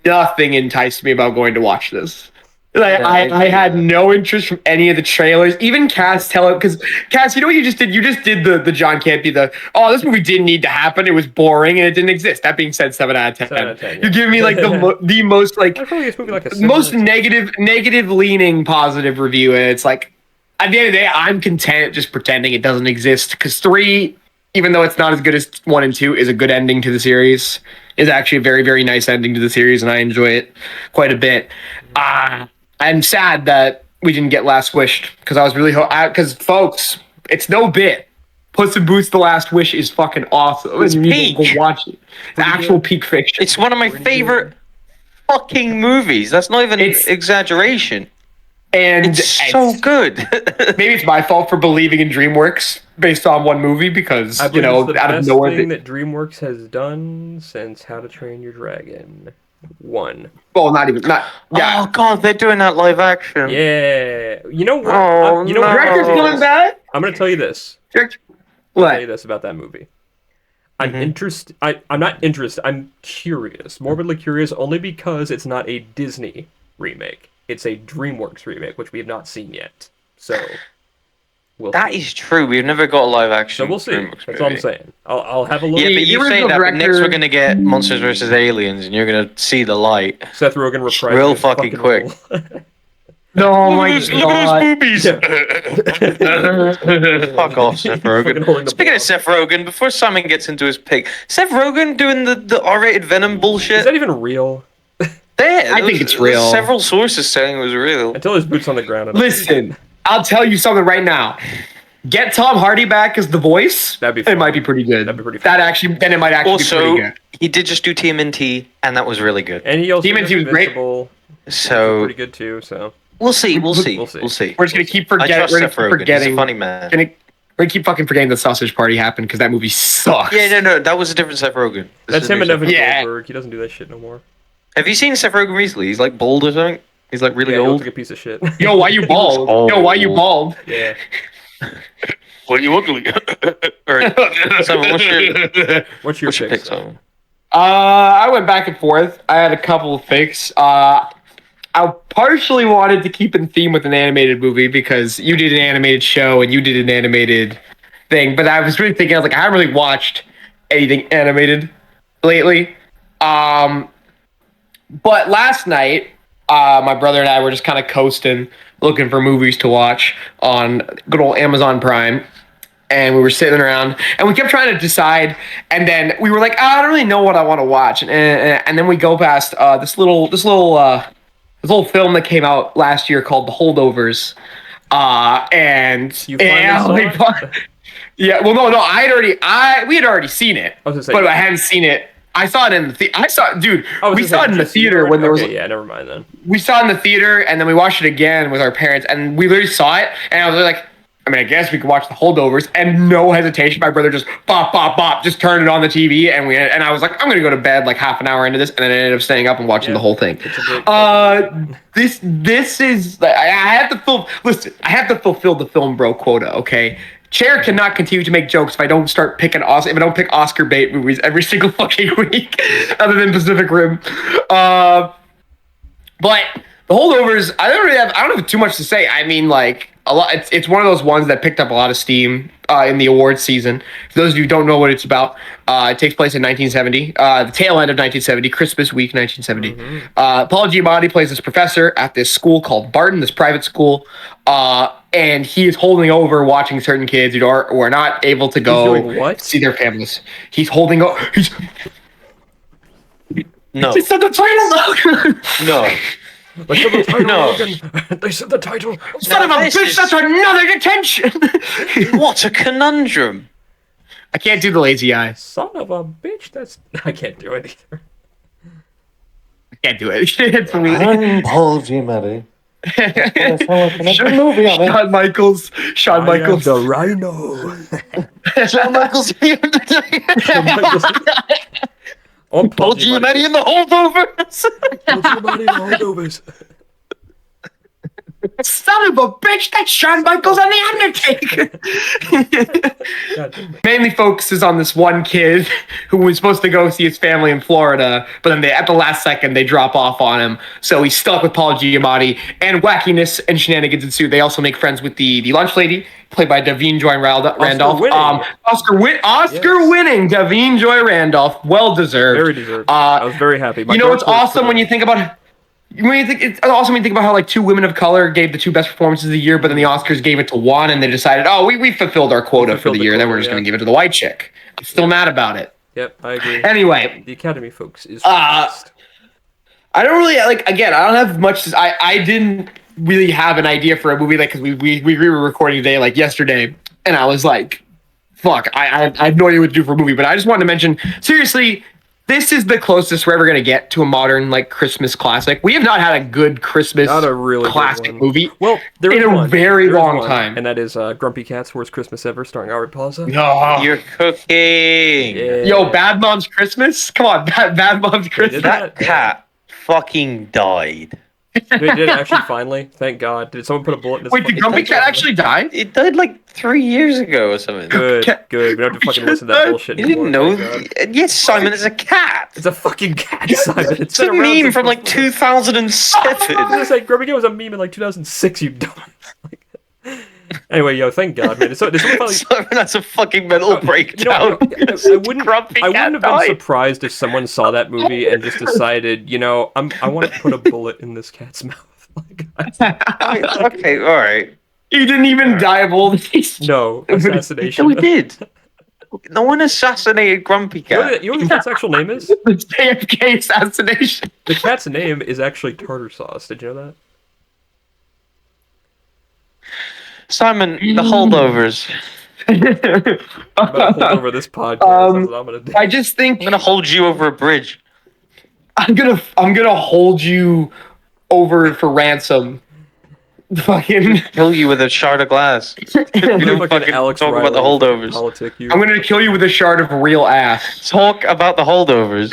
nothing enticed me about going to watch this. Like, I had no interest from any of the trailers. Even Cass because Cass, you know what you just did? You just did the John Campy, this movie didn't need to happen. It was boring and it didn't exist. That being said, 7 out of 10. 7 out of 10, yeah. You're giving me like the most like I probably this movie like a most 7 out of 10. negative leaning positive review, and it's like at the end of the day, I'm content just pretending it doesn't exist because 3, even though it's not as good as 1 and 2, is a good ending to the series. Is actually a very, very nice ending to the series, and I enjoy it quite a bit. I'm sad that we didn't get Last Wish because I was really because folks, it's no bit. Puss in Boots: The Last Wish is fucking awesome. It's You need to peak. go watch it. It's actual peak fiction. It's one of my favorite fucking movies. That's not even exaggeration. And It's so good. maybe it's my fault for believing in DreamWorks based on one movie because I believe out it's the of best nowhere. thing that DreamWorks has done since How to Train Your Dragon 1. Well, yeah. Oh god, they're doing that live action. Yeah. You know what? Oh, you know what? Director's coming back. I'm gonna tell you this. Director, I'll tell you what? this about that movie. I'm I'm not interested. I'm curious, morbidly curious, only because it's not a Disney remake. It's a DreamWorks remake, which we have not seen yet. So we'll That see. is true. We've never got a live action. So we'll see. DreamWorks That's all I'm movie. saying. I'll have a look. Yeah, The but you say original that, but next director- we're gonna get Monsters vs. Aliens, and you're gonna see the light. Seth Rogen reprising Real his fucking quick. role. No, my God. boobies. Yeah. Fuck off, Seth Fucking holding Rogen. the Speaking ball. of Seth Rogen, before Simon gets into his pick, Seth Rogen doing the R-rated Venom bullshit. Is that even real? I think it's real. There's several sources saying it was real. Until his boots on the ground. I don't Listen, I'll tell you something right now. Get Tom Hardy back as the voice. That'd be It fun. might be pretty good. That'd be pretty That fun. actually, then it might actually be Also, pretty good. he did just do TMNT, and that was really good. And he also Demon did Team was great. Invincible. So Pretty good too. So we'll see. We'll see. We'll see. We'll see. We're just gonna keep I forgetting. trust We're gonna Seth keep Rogen. He's forgetting. a funny man. We're gonna keep fucking forgetting the Sausage Party happened because that movie sucks. Yeah, no, that was a different Seth Rogen. This that's is him new and Seth Evan Rogen. Yeah. Goldberg. He doesn't do that shit no more. Have you seen Seth Rogen recently? He's like bald or something. He's like really Yeah, he looks old. like a piece of shit. Yo, why you bald? old. Yo, why you bald? Yeah. What are you ugly? Alright, Simon, What's your what's your pick, pick, Simon? Simon? I went back and forth. I had a couple of picks. I partially wanted to keep in theme with an animated movie because you did an animated show and you did an animated thing. But I was really thinking, I was like, I haven't really watched anything animated lately. But last night, my brother and I were just kind of coasting, looking for movies to watch on good old Amazon Prime. And we were sitting around, and we kept trying to decide. And then we were like, I don't really know what I want to watch. And then we go past this little film that came out last year called The Holdovers. And You finally saw it? yeah, well, no, we had already seen it, I was gonna say, but I hadn't seen it. I saw it in the I was we gonna saw say, it in the did you see theater already? when there was Okay, yeah, never mind then. we saw it in the theater, and then we watched it again with our parents, and we literally saw it, and I was like, I mean, I guess we could watch The Holdovers, and no hesitation, my brother just bop, bop, bop, just turned it on the TV, and I was like, I'm gonna go to bed like half an hour into this, and then I ended up staying up and watching the whole thing. This is I have to fulfill the film bro quota, okay? Chair cannot continue to make jokes if I don't pick Oscar bait movies every single fucking week, other than Pacific Rim. But The Holdovers, I don't have too much to say. I mean, like a lot. It's one of those ones that picked up a lot of steam in the awards season. For those of you who don't know what it's about, it takes place in 1970, the tail end of 1970, Christmas week 1970. Paul Giamatti plays this professor at this school called Barton, this private school, and he is holding over watching certain kids who are not able to go see their families. He's holding over. No. It's not the title, though. No. They said the title. No. They said the title. Son of a bitch, that's another detention. What a conundrum. I can't do the lazy eye. Son of a bitch, I can't do it either. I can't do it. It's really... I'm Paul Giamatti. Shawn Michaels. Shawn Michaels. The Rhino. Shawn Michaels. Paul Giamatti in The Holdovers. Paul Giamatti in The Holdovers. Son of a bitch, that's Shawn Michaels and The Undertaker. Mainly focuses on this one kid who was supposed to go see his family in Florida, but then at the last second they drop off on him. So he's stuck with Paul Giamatti, and wackiness and shenanigans ensue. They also make friends with the lunch lady, played by Davine Joy Randolph. Oscar-winning Davine Joy Randolph. Well deserved. Very deserved. I was very happy. It's awesome when you think about. It's awesome when you think about how like two women of color gave the two best performances of the year, but then the Oscars gave it to one, and they decided, we fulfilled our quota for the year. Then we're just going to give it to the white chick. I'm still mad about it. Yep, I agree. Anyway, the Academy folks is. I don't really Again, I don't have much. I didn't really have an idea for a movie because we were recording today yesterday, and I was like, fuck, I had no idea what to do for a movie, but I just wanted to mention seriously. This is the closest we're ever going to get to a modern Christmas classic. We have not had a good Christmas classic movie in a very long time. And that is Grumpy Cat's Worst Christmas Ever, starring Aubrey Plaza. No. You're cooking. Yeah. Yo, Bad Mom's Christmas? Come on, Bad Mom's Christmas. That cat fucking died. They did actually finally. Thank God. Did someone put a bullet in his Wait, did Grumpy Cat actually die? It died 3 years ago or something. Good. We don't have to fucking listen to that bullshit anymore. You didn't know? Yes, Simon, it's a cat. It's a fucking cat, Simon. It's a meme from 2007. I was gonna say, Grumpy Cat was a meme in 2006, you dumb. Anyway, yo, thank God, man. So, Simon has a fucking mental breakdown. I wouldn't have been surprised if someone saw that movie and just decided, I want to put a bullet in this cat's mouth. Okay, all right. He didn't even die of old age. No, assassination. No, he did. No one assassinated Grumpy Cat. You know what the cat's actual name is? The JFK assassination. The cat's name is actually tartar sauce. Did you know that? Simon, The Holdovers. I'm gonna hold over this podcast. That's what I'm gonna do. I just think I'm gonna hold you over a bridge. I'm gonna hold you over for ransom. Fucking kill you with a shard of glass. You don't fucking Alex talk Riley about the holdovers. I'm gonna kill you with a shard of real ass. Talk about the holdovers.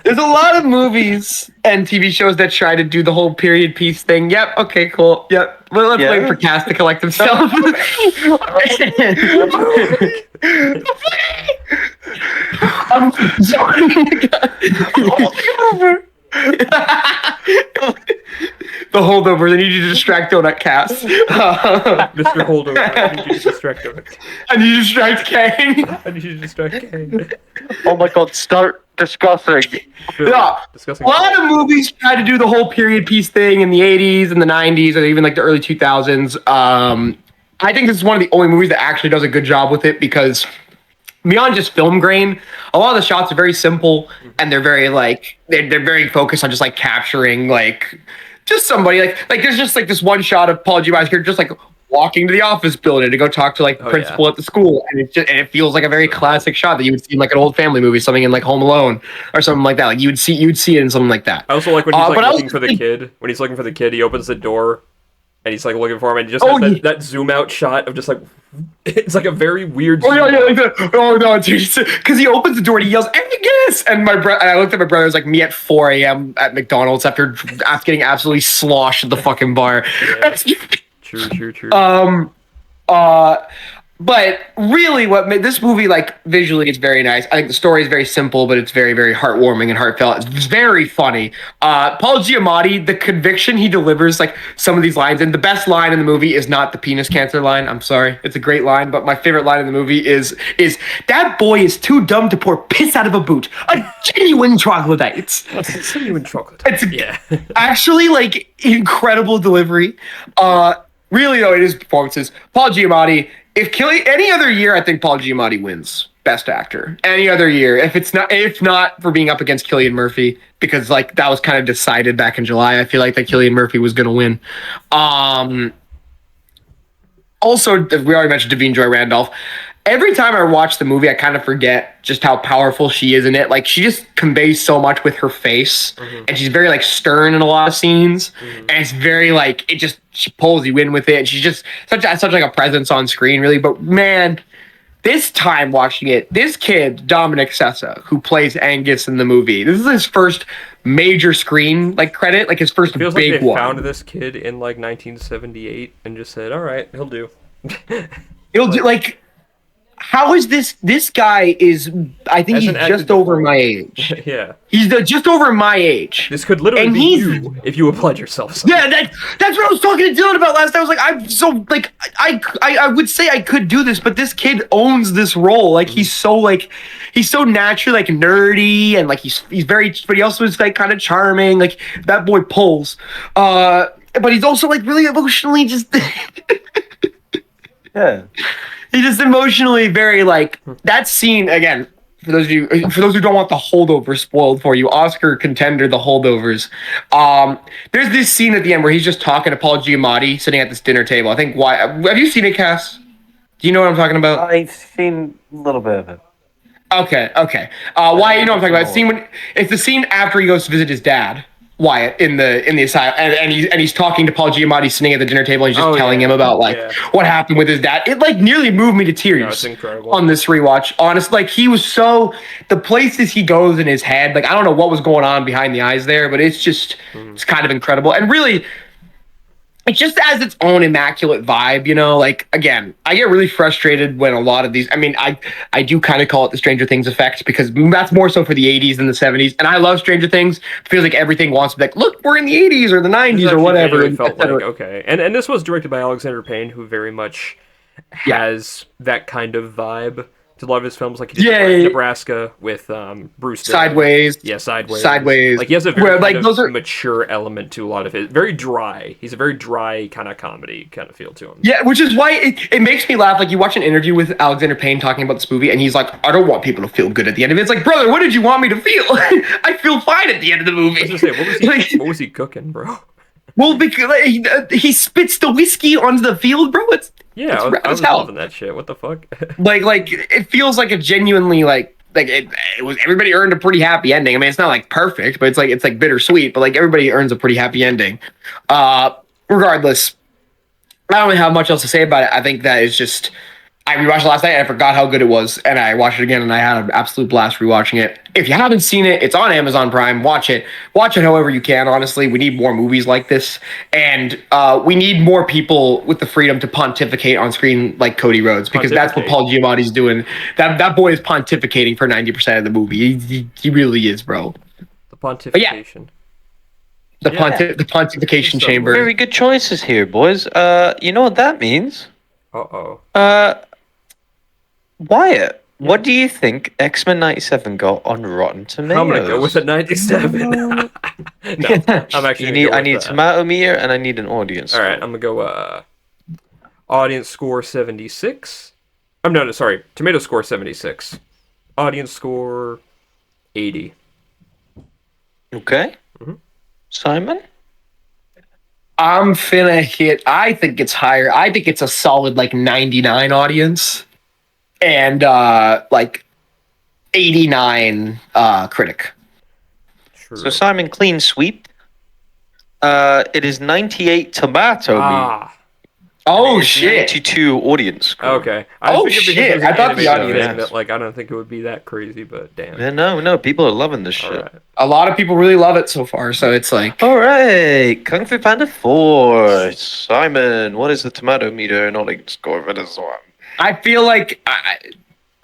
There's a lot of movies and TV shows that try to do the whole period piece thing. Yep. Okay. Cool. Yep. Well, let's wait for cast to collect themselves. I'm sorry. The holdover. They need you to distract Donut Cast. Mr. Holdover, I need you to distract Donut. I need you to distract Kang. I need you to distract Kang. Oh my God! Start discussing. Yeah, a lot of movies try to do the whole period piece thing in the 80s and the 90s and even the early 2000s. I think this is one of the only movies that actually does a good job with it because beyond just film grain, a lot of the shots are very simple and they're very they're very focused on just capturing just somebody there's just this one shot of Paul Giamatti's character just walking to the office building to go talk to the principal at the school, and it feels like a very classic shot that you would see in an old family movie, something in Home Alone or something like that. You'd see it in something like that. I also like when he's looking for the kid. When he's looking for the kid, he opens the door. and he's like looking for him, and he just has that zoom out shot of just like it's like a very weird. Oh yeah, like that. Oh no, because he opens the door and he yells Angus, and I looked at my brother. It was like me at 4 a.m. at McDonald's after getting absolutely sloshed at the fucking bar. Yeah. True. But really, what made this movie, like, visually, it's very nice. I think the story is very simple, but it's very, very heartwarming and heartfelt. It's very funny. Paul Giamatti, the conviction he delivers, like, some of these lines, and the best line in the movie is not the penis cancer line. I'm sorry. It's a great line, but my favorite line in the movie is that boy is too dumb to pour piss out of a boot. A genuine troglodyte. Genuine chocolate. It's actually, like, incredible delivery. Really, though, it is performances. Paul Giamatti... any other year, I think Paul Giamatti wins Best Actor. Any other year, if not for being up against Cillian Murphy, because like that was kind of decided back in July. I feel like that Cillian Murphy was going to win. Also, we already mentioned Davine Joy Randolph. Every time I watch the movie, I kind of forget just how powerful she is in it. Like, she just conveys so much with her face, and she's very like stern in a lot of scenes, and it's very like she pulls you in with it. And she's just such like a presence on screen, really. But man, this time watching it, this kid Dominic Sessa, who plays Angus in the movie, this is his first major screen like credit, like his first it feels big like they one. Found this kid in like 1978 and just said, "All right, he'll do." He'll do like. How is this guy is, I think he's just over my age. Yeah. He's just over my age. This could literally be you if you applied yourself. Yeah, that's what I was talking to Dylan about last night. I was like, I'm so, like, I would say I could do this, but this kid owns this role. Like, he's so naturally, like, nerdy, and, like, he's very, but he also is, like, kind of charming. Like, that boy pulls. But he's also, like, really emotionally just... Yeah. He's just emotionally very like that scene again. For those who don't want the Holdovers spoiled for you, Oscar contender The Holdovers. There's this scene at the end where he's just talking to Paul Giamatti sitting at this dinner table. I think have you seen it, Cass? Do you know what I'm talking about? I've seen a little bit of it. Okay. Wyatt, you know what I'm talking about. It's the scene after he goes to visit his dad. Wyatt in the asylum, and he's talking to Paul Giamatti sitting at the dinner table, and he's just telling him about what happened with his dad. It like nearly moved me to tears on this rewatch. Honestly, like he was the places he goes in his head, like I don't know what was going on behind the eyes there, but it's just it's kind of incredible. And really, it just has its own immaculate vibe, you know, like, again, I get really frustrated when a lot of these, I mean, I do kind of call it the Stranger Things effect because that's more so for the 80s than the 70s. And I love Stranger Things. It feels like everything wants to be like, look, we're in the 80s or the 90s or whatever. It felt like, okay. And this was directed by Alexander Payne, who very much has that kind of vibe to a lot of his films, like he did Nebraska with Bruce Dern. Sideways. Yeah, Sideways. Like he has a very mature element to a lot of his. Very dry. He's a very dry kind of comedy kind of feel to him. Yeah, which is why it makes me laugh. Like you watch an interview with Alexander Payne talking about this movie, and he's like, "I don't want people to feel good at the end of it." It's like, brother, what did you want me to feel? I feel fine at the end of the movie. I was gonna say, what was he cooking, bro? Well, because he spits the whiskey onto the field, bro. I was loving that shit. What the fuck? like it feels like a genuinely like it was everybody earned a pretty happy ending. I mean, it's not like perfect, but it's like bittersweet. But like everybody earns a pretty happy ending. Regardless, I don't really have much else to say about it. I think that is just. I rewatched it last night and I forgot how good it was, and I watched it again and I had an absolute blast rewatching it. If you haven't seen it, it's on Amazon Prime. Watch it. Watch it however you can, honestly. We need more movies like this, and we need more people with the freedom to pontificate on screen like Cody Rhodes, because that's what Paul Giamatti's doing. That boy is pontificating for 90% of the movie. He really is, bro. The pontification. The pontification chamber. Very good choices here, boys. You know what that means? Wyatt, what do you think X-Men 97 got on Rotten Tomatoes? I'm gonna go with a 97. No, I'm actually. I need a tomato meter and I need an audience. All right, I'm gonna go. Audience score 76. Sorry. Tomato score 76. Audience score 80. Okay. Mm-hmm. Simon. I'm finna hit. I think it's higher. I think it's a solid like 99 audience. And like 89 critic. True. So Simon, clean sweep. It is 98 tomato meter. Ah, Oh It's shit! 92 audience score. okay. Oh, figured because shit, it was an I thought the animated audience- thing that, like, I don't think it would be that crazy, but damn. Yeah, no, people are loving this All shit. right. A lot of people really love it so far, so it's like All right, Kung Fu Panda 4. Simon, what is the tomato meter and audience score for this one? I feel like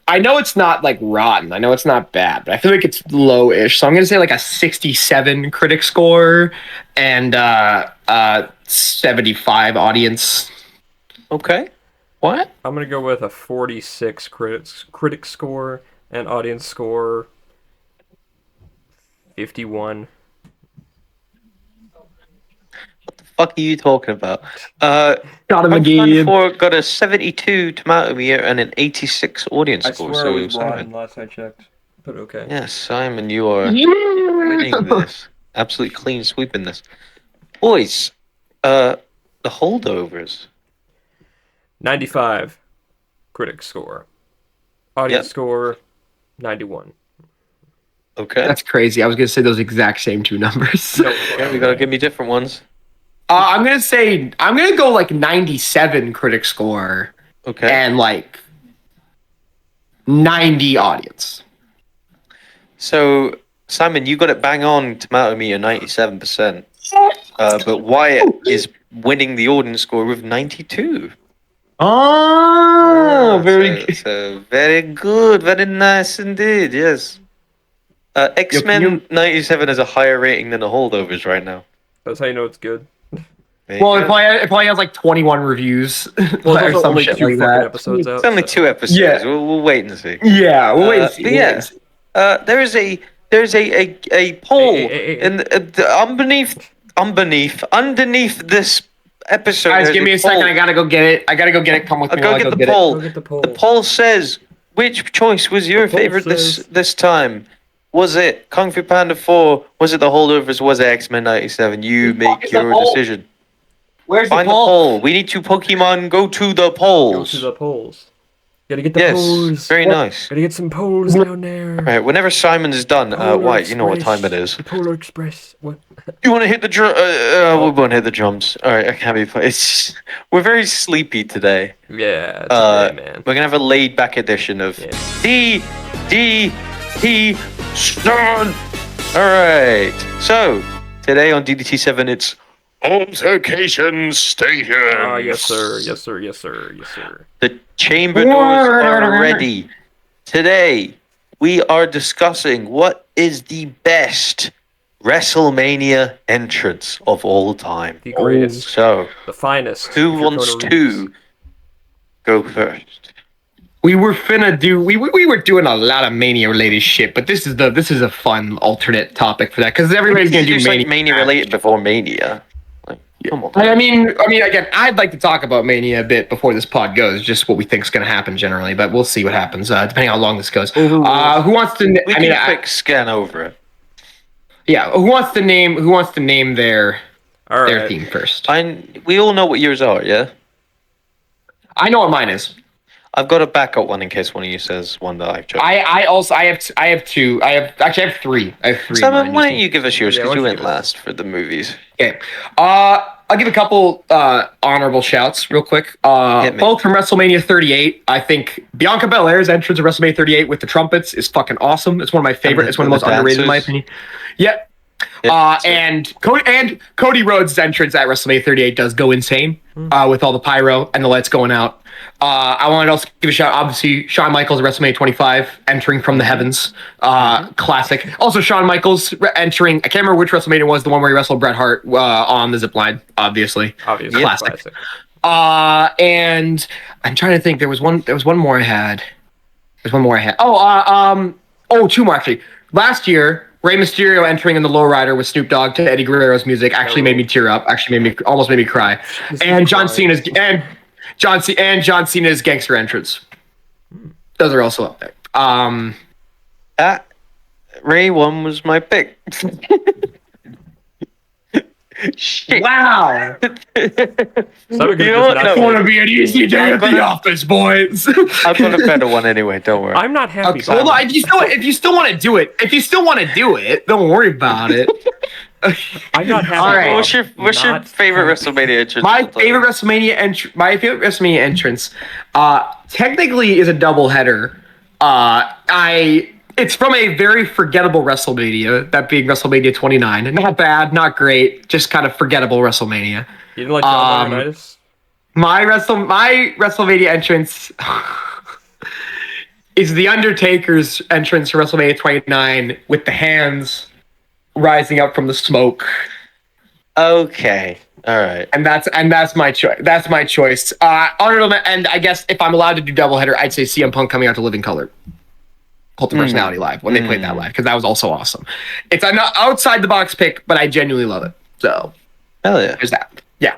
I know it's not like rotten. I know it's not bad, but I feel like it's low-ish. So I'm gonna say like a 67 critic score and 75 audience. Okay. What? I'm gonna go with a 46 critic score and audience score 51. Fuck are you talking about? Got him Kung Fu Panda again. 4 got a 72 tomato meter and an 86 audience score. So Simon. last I checked. But okay. Yes, Simon, you are winning this. Absolutely clean sweeping this. Boys, the holdovers. 95 critic score. Audience Yep. score 91. Okay. That's crazy. I was gonna say those exact same two numbers. Okay, we gotta give me different ones. I'm gonna go like 97 critic score Okay. and like 90 audience. So, Simon, you got it bang on tomato meter 97%. But Wyatt is winning the audience score with 92. Oh, very so, good. so very good. Very nice indeed, yes. X-Men 97 has a higher rating than the holdovers right now. That's how you know it's good. There you Well, go. it probably has like 21 reviews Well, or there's some only shit 2 like fucking that. episodes out. It's only so- 2 episodes. Yeah. We'll wait and see. Yeah, we'll wait and But see. yeah. We'll wait and see. There's a poll Hey. in underneath this episode. Guys, there's give me a second. poll. I gotta go get it. Come with I'll me. go while I get the get poll. Go get the poll. The poll says, which choice was your poll favorite says- this time? Was it Kung Fu Panda 4? Was it the holdovers? Was it X-Men 97? You The fuck make is the your poll? decision. Where's Find the poll. We need to Pokemon go to the Go polls. to the polls. Gotta get the Yes, polls. very nice. Gotta get some polls down there. All right, whenever Simon's done, Polar White, you know what time Express. it is. The Polar Express. What? You want to hit the drum? We won't hit the drums. All right, I can't be. We're very sleepy today. Yeah, Uh, today, man. We're gonna have a laid back edition of Yeah. DDT Stern. All right. So today on DDT7, it's Altercation Station. Ah, yes, sir. Yes, sir. Yes, sir. Yes, sir. The chamber doors are ready. Today, we are discussing what is the best WrestleMania entrance of all time. The greatest. So, The finest. who if you're wants gonna read. to go first? We were finna do. We were doing a lot of Mania related shit, but this is a fun alternate topic for that because everybody's gonna do It's Mania. like Mania related before Mania. Like, come on. I mean, again, I'd like to talk about Mania a bit before this pod goes, just what we think is going to happen generally, but we'll see what happens, depending on how long this goes. Who wants to? We can quick scan over it. Yeah, who wants to name their All their right. theme first? We all know what yours are, yeah? I know what mine is. I've got a backup one in case one of you says one that I've chosen. I have two. I have three. I have three. Simon, mine, why just don't you give us yours Yeah, because why you don't went you give us- last for the movies. Okay. I'll give a couple honorable shouts real quick. Hit me. Both from WrestleMania 38. I think Bianca Belair's entrance at WrestleMania 38 with the trumpets is fucking awesome. It's one of my favorite. It's one of the most underrated in my opinion. Yep. And Cody Rhodes' entrance at WrestleMania 38 does go insane with all the pyro and the lights going out. I wanted to also give a shout, obviously, Shawn Michaels at WrestleMania 25 entering from the heavens. Classic. Also, Shawn Michaels entering, I can't remember which WrestleMania it was, the one where he wrestled Bret Hart on the zip line, obviously. Obviously, Classic. And I'm trying to think, there was one more I had. Two more actually. Last year, Rey Mysterio entering in the lowrider with Snoop Dogg to Eddie Guerrero's music actually made me tear up. Actually almost made me cry. And John Cena's gangster entrance. Those are also up there. Ray 1 was my pick. Shit. Wow. Simon could've You know just what? not No. said- Going to be an easy day I'm at the gonna- office, boys. I've got a better one anyway, don't worry. I'm not happy. Okay, well, no, if you still want to do it, don't worry about it. I'm not happy. All right. Bob. What's your Not favorite happy. WrestleMania entrance? My favorite WrestleMania entrance, technically is a doubleheader. It's from a very forgettable WrestleMania, that being WrestleMania 29. Not bad, not great, just kind of forgettable WrestleMania. You didn't like John Laurinaitis? My WrestleMania entrance is The Undertaker's entrance to WrestleMania 29 with the hands rising up from the smoke. Okay. All right. And that's my choice. That's my choice. Honorable, and I guess if I'm allowed to do doubleheader, I'd say CM Punk coming out to Living Color, Cult of Personality live when they played that live, because that was also awesome. It's an outside the box pick, but I genuinely love it. So Hell yeah. there's that. Yeah.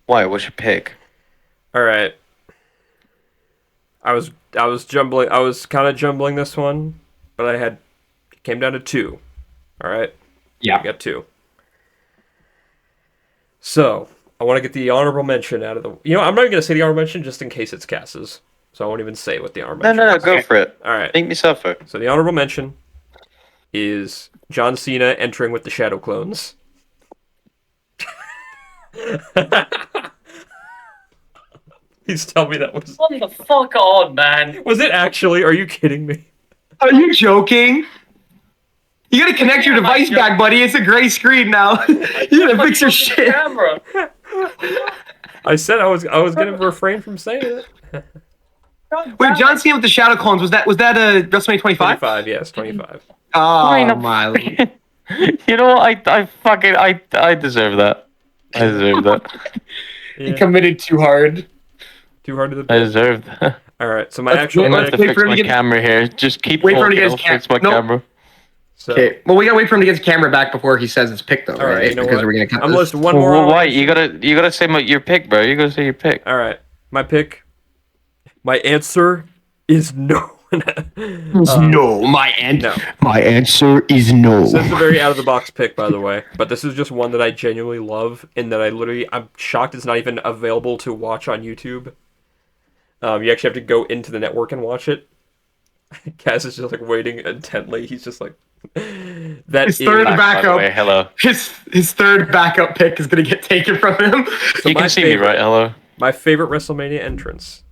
Why? What's your pick? All right. I was jumbling. I was kind of jumbling this one, but it came down to two. All right. Yeah. I got two. So I want to get the honorable mention out of the. I'm not even gonna say the honorable mention just in case it's Cass's. So I won't even say what the honorable mention. No, is. go for it. All right. Make me suffer. So the honorable mention is John Cena entering with the Shadow Clones. Please tell me that was. What the fuck on, man? Was it actually? Are you kidding me? Are you joking? You gotta connect your device back, buddy. It's a gray screen now. You gotta fix your shit. Camera. I said I was gonna refrain from saying it. Wait, John Cena with the Shadow Clones, was that a WrestleMania 25? 25, yes, 25. Oh my. You know what? I deserve that. I deserve that. He committed too hard. Too hard to the I bit. deserve that. All right, so my Let's actual I'm go- gonna have pick. to wait fix for him my to get- camera here. Just keep Wait for him to talking. get his I'll fix my Nope. camera. So, Okay. Well, we gotta wait for him to get his camera back before he says his pick, though, all right, right? you know Because what? we're gonna cut I'm this. listing one more. Well, why? You gotta say your pick, bro. You gotta say your pick. All right, my pick. My answer is no. No, my No. answer is no. This is a very out of the box pick, by the way, but this is just one that I genuinely love, and that I'm shocked it's not even available to watch on YouTube. You actually have to go into the network and watch it. Cass is just like waiting intently. He's just like that. His third By the backup. way, hello. His third backup pick is gonna get taken from him. So You my can see favorite- me, right? Hello. My favorite WrestleMania entrance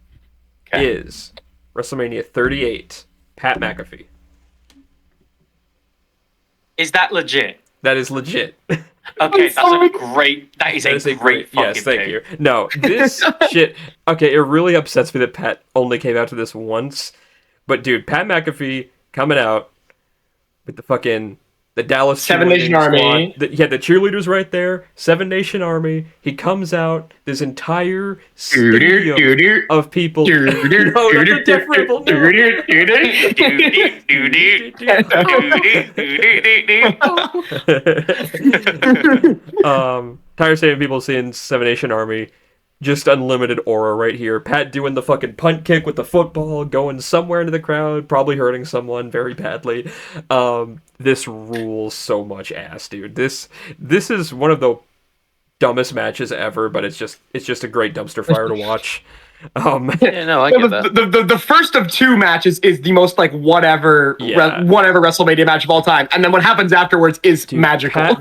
Okay. is WrestleMania 38, Pat McAfee. Is that legit? That is legit. Okay, that's a great. That is That is a great fucking yes, thank pick. you. No, this shit. Okay, it really upsets me that Pat only came out to this once. But dude, Pat McAfee coming out with the Dallas Seven Nation Army. The cheerleaders right there. 7 Nation Army. He comes out. This entire stadium of people. No, not the Death Rebel, no. Entire stadium of people seeing 7 Nation Army. Just unlimited aura right here. Pat doing the fucking punt kick with the football, going somewhere into the crowd, probably hurting someone very badly. This rules so much ass, dude. This is one of the dumbest matches ever, but it's just a great dumpster fire to watch. Yeah, no, I get that. The first of two matches is the most like whatever Yeah. whatever WrestleMania match of all time, and then what happens afterwards is magical.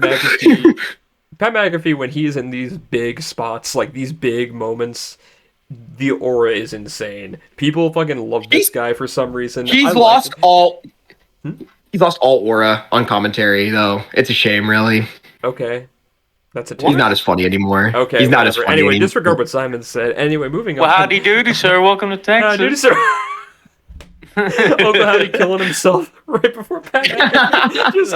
Pat McAfee, when he's in these big spots, like these big moments, the aura is insane. People fucking love this guy for some reason. I He's like lost it. all. He's lost all aura on commentary, though. It's a shame, really. Okay. That's a He's not as funny anymore. Okay, he's not as whatever. funny Anyway, anymore. disregard what Simon said. Anyway, moving on. Well, howdy doody, sir. Welcome to Texas. Dude, sir. Uncle Howdy killing himself right before Pat. Just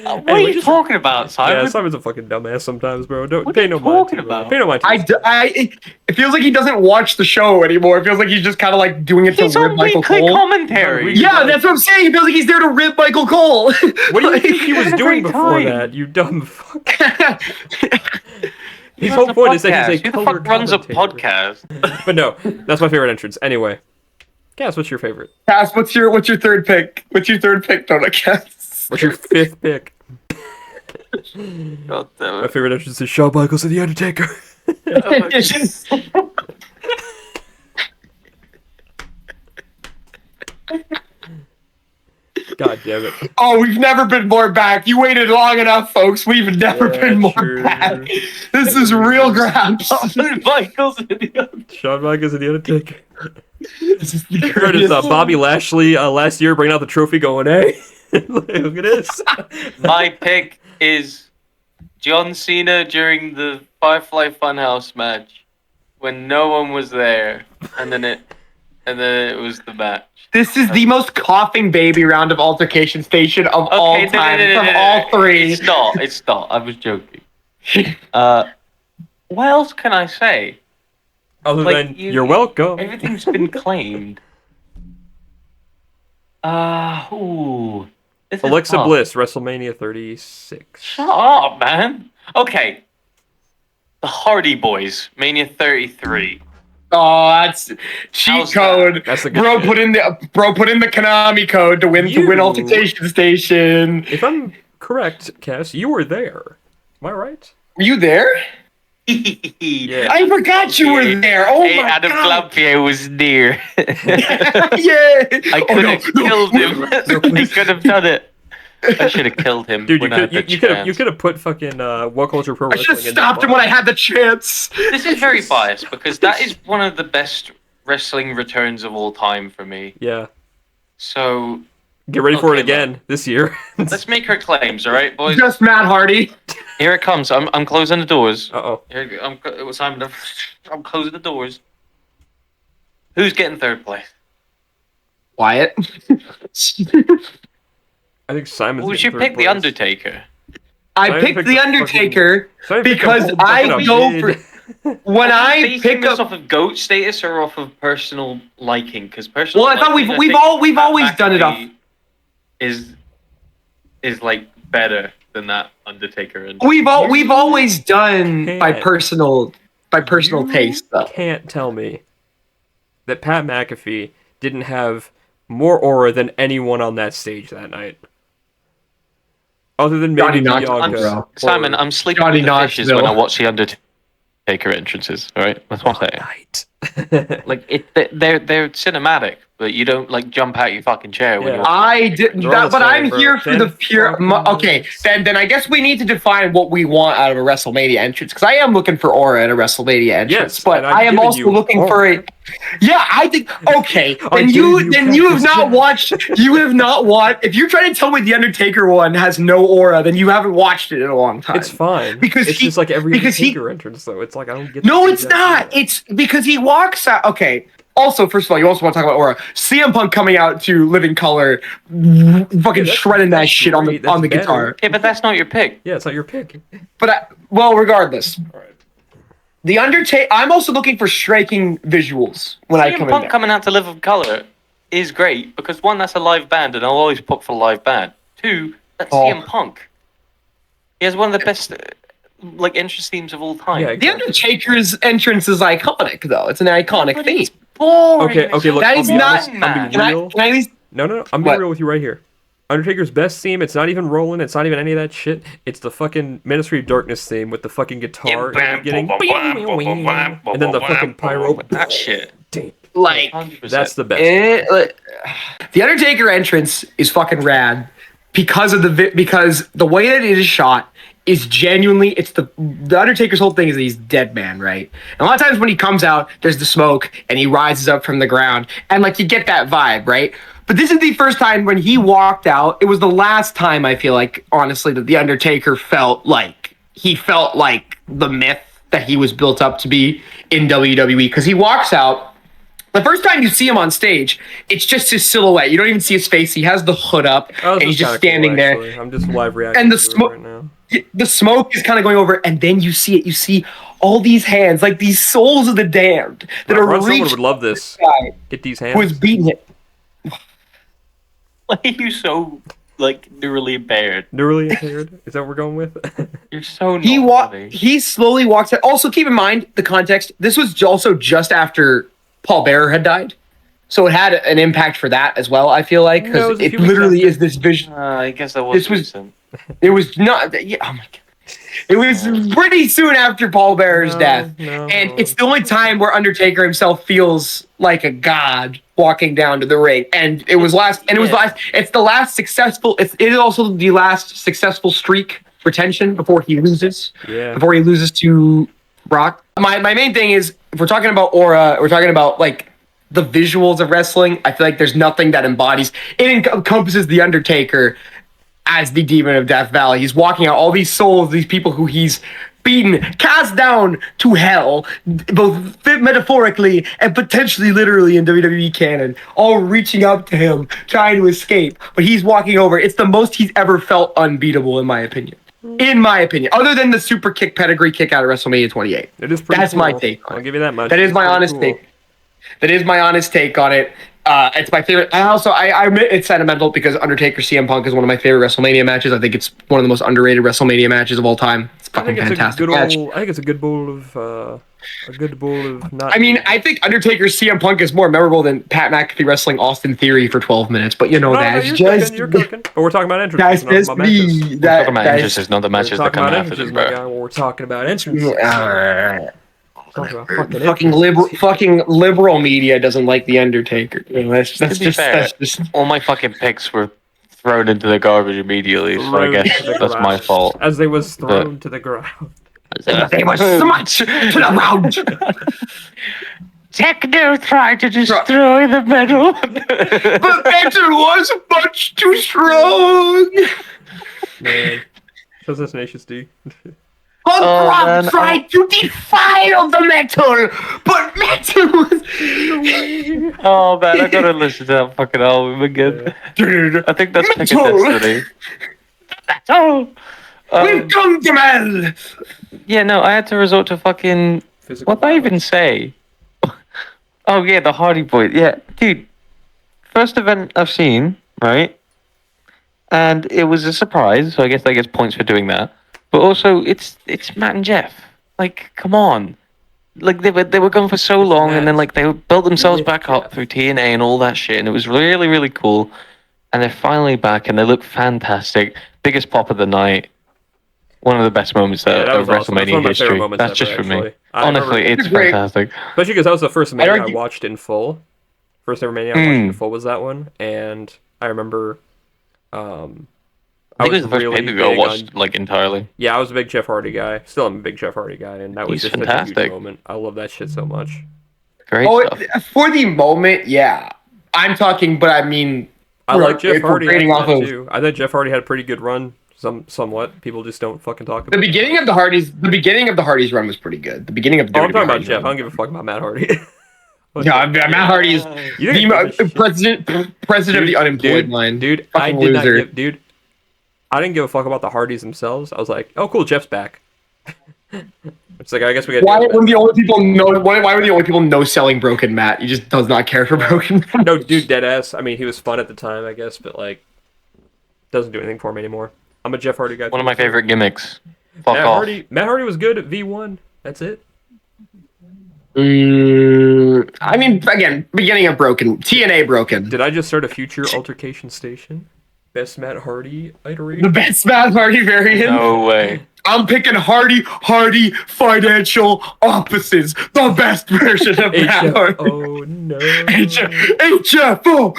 Oh man. What are you talking about, Simon? yeah, Simon's a fucking dumbass sometimes, bro. Don't What pay are you no mind talking to him, bro. about? Pay no mind to him. It feels like he doesn't watch the show anymore. It feels like he's just kind of like doing it to He's rib on Michael weekly Cole. commentary. Yeah, that's what I'm saying. It feels like he's there to rib Michael Cole. What do you think he was having a doing great before time. that? You dumb fuck. He His runs whole a point is that he's a podcast. Who the color fuck runs a commentator. podcast? But no, that's my favorite entrance. Anyway, Cass, what's your favorite? Cass, what's your third pick? What's your third pick, Donut Cass? What's your fifth pick? God damn My it. favorite entrance is Shawn Michaels and The Undertaker. God damn it. Oh, we've never been more back. You waited long enough, folks. We've never been more true. back. This is real ground. Michael's in the Shawn Michaels and the Undertaker. This is the Heard it's Bobby Lashley last year bringing out the trophy going, hey, look at this. My pick is John Cena during the Firefly Funhouse match when no one was there, and then it was the match. This is the most coughing baby round of Altercation Station of all time from all three. It's not. I was joking. What else can I say? Other than you're welcome. Everything's been claimed. Ooh. This is Alexa tough. Bliss, WrestleMania 36. Shut up, man. Okay. The Hardy Boys, Mania 33. Oh, that's cheat How's code. that? That's a good Bro shit. put in the Konami code to win Altercation Station. If I'm correct, Cass, you were there. Am I right? Were you there? Yeah. I forgot you were there. Oh Hey, my Adam god. Glampier was near. Yeah. I could have killed him. I could have done it. I should have killed him. Dude, when I had the you chance. could have put fucking What Culture Pro I Wrestling should have in stopped that him when I box. had the chance. This is very biased because that is one of the best wrestling returns of all time for me. Yeah. So Get ready for it Okay, again this year. let's make our claims, all right, boys? Just Matt Hardy. Here it comes. I'm closing the doors. Uh-oh. Here, I'm closing the doors. Who's getting third place? Wyatt. I think Simon's Would getting you third pick The place. Undertaker? I I picked picked The the Undertaker Simon picked a because whole I fucking go mid. for when Are I you basing pick this up. off of GOAT status or off of personal liking? Because personal. Well, I thought liking, we've think always Pat done it off. McAfee Is like better than that Undertaker. And We've always done by Can't. personal You taste though. Can't tell me that Pat McAfee didn't have more aura than anyone on that stage that night. Other than Johnny maybe Knoxville, Bianca. bro. Simon, I'm sleeping Johnny with the fishes Knoxville. when I watch the Undertaker entrances. All right, that's what I'm saying. Night. Like they're cinematic, but you don't like jump out your fucking chair when Yeah. you're. I did They're all that, but the same, I'm bro. here for the pure. Fucking Okay, nice. then I guess we need to define what we want out of a WrestleMania entrance because I am looking for aura at a WrestleMania entrance, Yes, but and I've I am given also you looking for aura. a. Yeah, I think okay. I'm giving You you have not practice. watched. You have not watched. If you're trying to tell me the Undertaker one has no aura, then you haven't watched it in a long time. It's fine. Because it's he- just like every because he- Undertaker entrance, though. It's like I don't get. No, the it's idea. not. It's because he walks out. Okay. Also, first of all, you also want to talk about aura. CM Punk coming out to Living Color, fucking that's- shredding that that's shit on great. the That's better. guitar. Okay, but that's not your pick. Yeah, it's not your pick. But regardless, the Undertaker. I'm also looking for striking visuals when I CM come in Punk there. coming out to Live of Color is great because one, that's a live band, and I'll always put for live band. Two, that's Oh. CM Punk. He has one of the best like entrance themes of all time. Yeah, The exactly. Undertaker's entrance is iconic, though. It's an iconic But theme. it's boring. Okay, look, That I'll is be not- honest, I'll man. be Can I, real. can I at least? No, I'm What? being real with you right here. Undertaker's best theme, it's not even rolling, it's not even any of that shit. It's the fucking Ministry of Darkness theme with the fucking guitar at the beginning. And then the fucking pyro. That shit. Like, 100%. That's the best. the Undertaker entrance is fucking rad because the way that it is shot is genuinely the Undertaker's whole thing is that he's dead man, right? And a lot of times when he comes out, there's the smoke and he rises up from the ground and like you get that vibe, right? But this is the first time when he walked out. It was the last time I feel like honestly that the Undertaker felt like the myth that he was built up to be in WWE because he walks out. The first time you see him on stage, it's just his silhouette. You don't even see his face. He has the hood up, Oh, this and is he's just kinda standing cool, there. actually. I'm just live reacting And the to it smoke- right now. The smoke is kind of going over, and then you see it. You see all these hands, like these souls of the damned, that are Ron Silver reaching would love this. the guy Get these who is hands. beating it. Why are you so like neurally impaired? Neurally impaired? Is that what we're going with? You're so He not funny. He slowly walks out. Also, keep in mind the context. This was also just after Paul Bearer had died, so it had an impact for that as well. I feel like No, it because was a it few weeks literally after. is this vision. I guess that was This was- recent. It was not. Yeah. Oh my god. It was pretty soon after Paul Bearer's death. And it's the only time where Undertaker himself feels like a god walking down to the ring. And it was it's the last successful, it is also the last successful streak retention before he loses. Yeah. Before he loses to Brock. My main thing is, if we're talking about aura, we're talking about like the visuals of wrestling. I feel like there's nothing that embodies, it encompasses the Undertaker as the demon of Death Valley. He's walking out all these souls, these people who he's beaten, cast down to hell, both metaphorically and potentially literally in WWE canon, all reaching up to him, trying to escape. But he's walking over. It's the most he's ever felt unbeatable, in my opinion. In my opinion, other than the super kick pedigree kick out of WrestleMania 28. It is pretty That's cool. my take on it. I'll give you that much. That is It's my pretty honest cool. take. That is my honest take on it. It's my favorite. I admit it's sentimental because Undertaker CM Punk is one of my favorite WrestleMania matches. I think it's one of the most underrated WrestleMania matches of all time. It's a fucking fantastic match. I think it's a good bowl of not. I mean, I think Undertaker CM Punk is more memorable than Pat McAfee wrestling Austin Theory for 12 minutes. But that's just you're cooking. But we're talking about entrances. that's not just about matches. me. We're talking about entrances, not the We're matches that talking come about after entrances, them, my bro. guy. We're talking about entrances. Talking about Fucking liberal media doesn't like the Undertaker. That's To be just fair, that's just. all my fucking picks were thrown into the garbage immediately, so I Thrown guess to the that's my ground. fault. As they was thrown to the ground. They were smashed to the ground. Techno tried to destroy the metal. But metal was much too strong. Man. Says this Tenacious D. Punk tried to defile the metal, but metal was. Oh man, I gotta listen to that fucking album again. I think that's Pick of Metal. Destiny. Metal. We've come to Mel. Yeah, no, I had to resort to fucking. Physical What did I even say? Oh yeah, the Hardy Boys. Yeah, dude. First event I've seen, right? And it was a surprise, so I guess that gets points for doing that. But also, it's Matt and Jeff. Like, come on. Like they were going for so long, and then like they built themselves back up through TNA and all that shit, and it was really really cool. And they're finally back, and they look fantastic. Biggest pop of the night. One of the best moments Yeah, that of was awesome. That's one WrestleMania of my history. favorite moments That's ever, just for me. actually. I Honestly, remember- it's Great. fantastic. Especially because that was the first Mania I argue- watched in full. First ever Mania I watched in full was that one, and I remember. I think it was the first really pay-per-view I big watched like entirely. Yeah, I was a big Jeff Hardy guy. Still am a big Jeff Hardy guy, and that was He's just such a fantastic. huge moment. I love that shit so much. Great stuff. For the moment, yeah. I'm talking, but I mean, I like Jeff if we're Hardy grading after off that of- too. I think Jeff Hardy had a pretty good run. Somewhat. People just don't fucking talk about the it. beginning of the Hardys run was pretty good. The beginning of the Oh, I'm talking about Hardys Jeff. I run. don't give a fuck about Matt Hardy. Yeah, Matt Hardy is You didn't give a shit. president of the unemployed line. Dude, Fucking I did not loser. give, I didn't give a fuck about the Hardys themselves. I was like, oh cool, Jeff's back. It's like I guess we got. Why were the only people why were the only people no selling Broken Matt? He just does not care for Broken Matt. No, dude, dead ass. I mean, he was fun at the time, I guess, but like, doesn't do anything for me anymore. I'm a Jeff Hardy guy. One of my favorite gimmicks. Fuck off. Matt Hardy was good at V1. That's it. I mean, again, beginning of Broken, TNA Broken. Did I just start a future altercation station? Best Matt Hardy The iteration. best Matt Hardy variant. No way. I'm picking Hardy financial opposites. The best version of Matt Hardy. Oh no. HFO!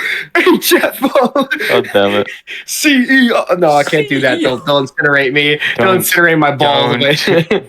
Oh damn it. CEO. No, I can't do that. They'll incinerate me. They'll Don't. incinerate my balls.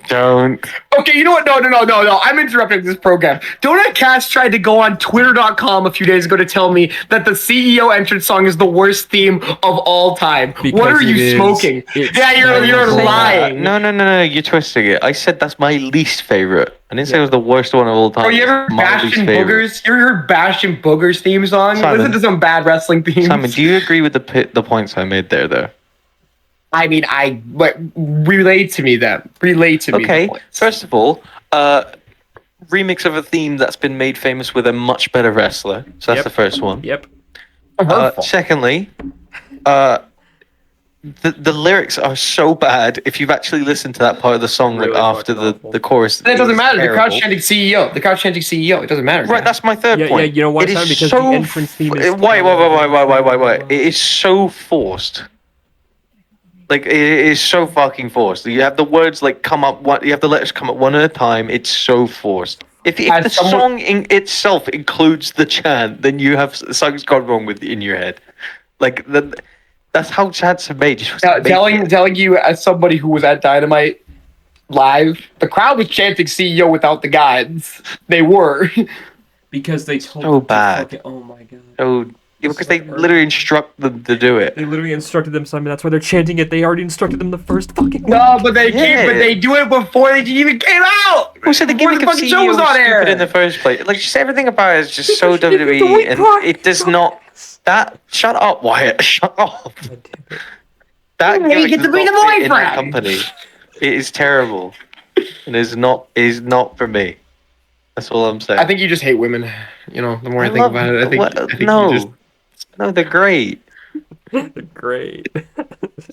Don't. Okay, you know what? No. I'm interrupting this program. Donut Cass tried to go on Twitter.com a few days ago to tell me that the CEO entrance song is the worst theme of all time. Because what are it you is. smoking? It's Yeah, you're lying. No, you're twisting it. I said that's my least favorite. I didn't say it was the worst one of all time. Oh, you ever It's my least Bastion favorite. Boogers? You ever heard Bastion Boogers theme song? Simon. Listen to some bad wrestling themes. Simon, do you agree with the points I made there, though? I mean, but relate to me then. Relate to me. Okay, first of all, remix of a theme that's been made famous with a much better wrestler. So that's Yep. the first one. Yep. Secondly, the lyrics are so bad. If you've actually listened to that part of the song, Really like after fucking awful. the chorus, And it doesn't is matter. The crowd terrible. chanting CEO. The crowd chanting CEO. It doesn't matter. Right, that's my third Yeah, point. yeah, you know why, It is Simon? Because so the entrance theme is wait. It is so forced. Like it is so fucking forced. You have the words like come up one. You have the letters come up one at a time. It's so forced. If As the someone- song in itself includes the chant, then you have something's gone wrong with in your head. Like that's how chants are made. You're supposed to make it. Telling you as somebody who was at Dynamite live, the crowd was chanting CEO without the gods. They were. Because they told So them to bad. fucking, oh my god. So yeah, because they So literally instruct them to do it. They literally instructed them something. That's why they're chanting it. They already instructed them the first fucking No, but they Yeah. but they do it before they even came out. Well, so the Before gimmick the of fucking CEO show was was on air. stupid in the first place. Like, just everything about it is just so Because you didn't get the WWE, weak and part. it does not. That shut up, Wyatt. Shut up. God damn it. That You gimmick get to does be not the fit in that boyfriend. company. It is terrible, and is not for me. That's all I'm saying. I think you just hate women. You know, the more I, think love- about it, I think no, you just no, they're great. Great.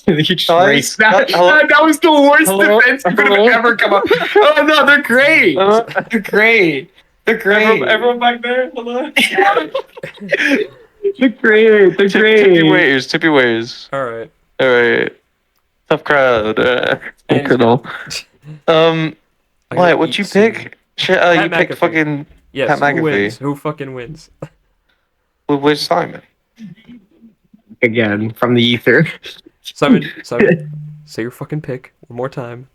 you just Guys, race. That, hello? that was the worst Hello? defense you could have Hello? ever come up. Oh no, they're great. They're great. They're great. Everyone back there, hello. They're great. They're Tippy great. Tippy waiters. All right. All right, tough crowd. And You know. I gotta Wyatt, what'd eat you soon. pick? Shit, Pat you picked McAfee. fucking. Yes. Pat Who McAfee. wins? Who fucking wins? Where's Simon? Again from the ether. Simon. Say your fucking pick one more time.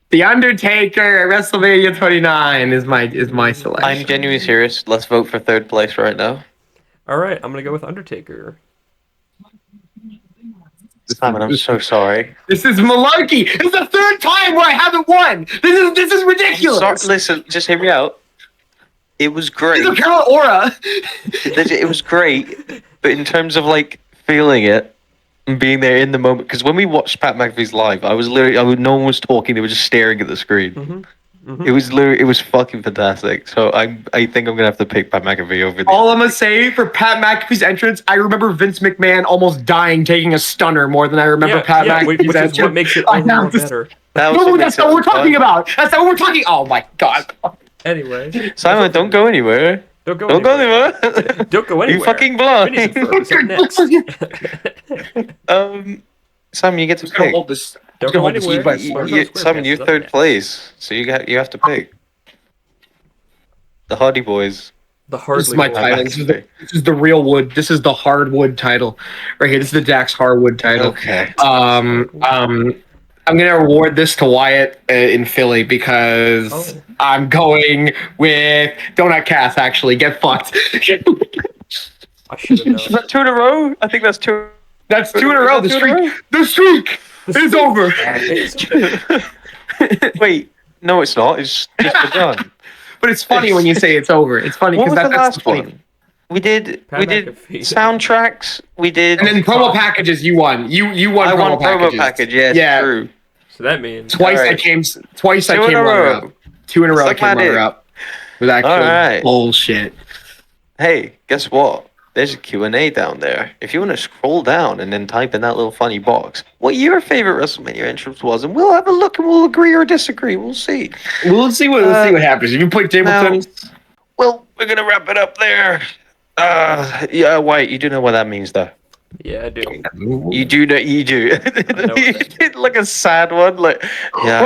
The Undertaker at WrestleMania 29 is my selection. I'm genuinely serious. Let's vote for third place right now. All right. I'm gonna go with Undertaker. Simon, I'm so sorry. This is malarkey. This is the third time where I haven't won. This is ridiculous. Sorry, listen, just hear me out. It was great. It's a Carol Aura. It was great, but in terms of like feeling it and being there in the moment, because when we watched Pat McAfee's live, no one was talking; they were just staring at the screen. Mm-hmm. It was fucking fantastic. So I think I'm gonna have to pick Pat McAfee over. All I'm gonna say for Pat McAfee's entrance, I remember Vince McMahon almost dying taking a stunner more than I remember Pat McAfee's which is entrance. what makes it I all the more have to- better. No, that's not what we're talking about. That's not what we're talking. Oh my god. Anyway, Simon, don't go anywhere. don't go Don't go anywhere. anywhere. Don't go anywhere. You fucking blind. Phineas and Ferb is up next. Simon, you get to I'm gonna pick. hold this. Don't gonna go hold this anywhere. lead by Simon, you're SpongeBob SquarePants is up third next. place, so you have to pick. The Hardy Boys. The This is my Hardly title. This is the real wood. This is the hardwood title, right here. This is the Dax Hardwood title. Okay. I'm gonna award this to Wyatt in Philly because Oh. I'm going with Donut Cast. Actually, get fucked. I should have Is known. that 2 in a row? I think that's 2. That's 2 in a row. The streak is over. Wait, no, it's not. It's just begun. But it's funny when you say it's over. It's funny What because was the that's last funny. one? We did Pat McAfee. soundtracks. We did. And then promo packages, you won. You won. I promo won promo packages. package. Yes, Yeah. true. So that means Twice Alright. I came. Twice I 2 in came a runner row. up. 2 in a row I Suck my came runner dick. up. With actually Alright. bullshit. Hey, guess what? There's a Q&A down there. If you want to scroll down and then type in that little funny box, what your favorite WrestleMania entrance was, and we'll have a look and we'll agree or disagree. We'll see. Well, let's see what happens. If you play table now- tennis, Well, we're gonna wrap it up there. Yeah, White, you do know what that means, though. yeah, I do. You do know. You do. know what You that did like a sad one, like yeah.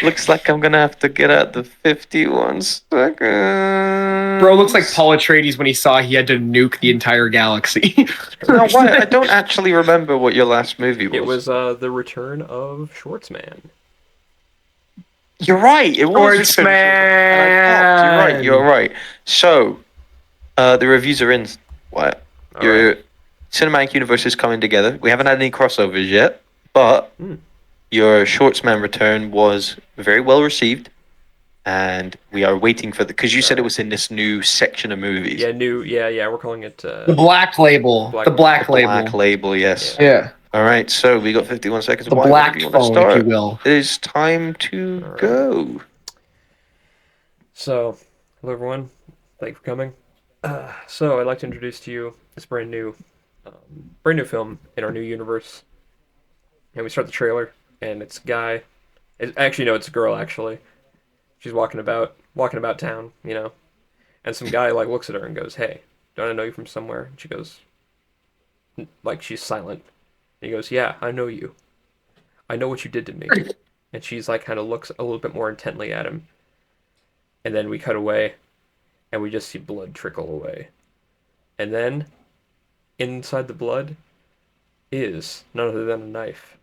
Looks like I'm gonna have to get out the 51 seconds. Bro looks like Paul Atreides when he saw he had to nuke the entire galaxy. No, why? I don't actually remember what your last movie was. It was the return of Schwartzman. You're right. It was. Schwartzman. You're right. You're right. So, the reviews are in. What? Your cinematic universe is coming together. We haven't had any crossovers yet, but your Schwartzman return was very well received, and we are waiting for because you said it was in this new section of movies. Yeah, yeah. We're calling it. The black label. Black- the black label. Black label, yes. Yeah. All right, so we got 51 seconds. The Why, black where do you wanna phone, start? if you will. It is time to All right. go. So, hello everyone. Thank you for coming. So, I'd like to introduce to you this brand new film in our new universe. And we start the trailer, and it's a guy. Actually, no, it's a girl. Actually, she's walking about town, and some guy like looks at her and goes, "Hey, don't I know you from somewhere?" And she goes, like she's silent. And he goes, "Yeah, I know you. I know what you did to me." And she's like, kind of looks a little bit more intently at him. And then we cut away, and we just see blood trickle away. And then, inside the blood, is none other than a knife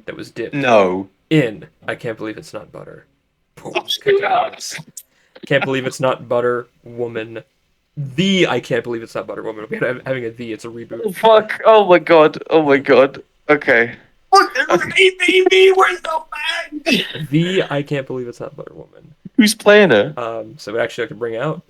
that was dipped No. in. I can't believe it's not butter. Can't believe it's not butter woman. I can't believe it's not butter woman. We're having a it's a reboot. Fuck. Oh my god. Oh my god. Okay. Look, baby, where's the bag? I can't believe it's not butter woman. Who's playing her? So actually I could bring out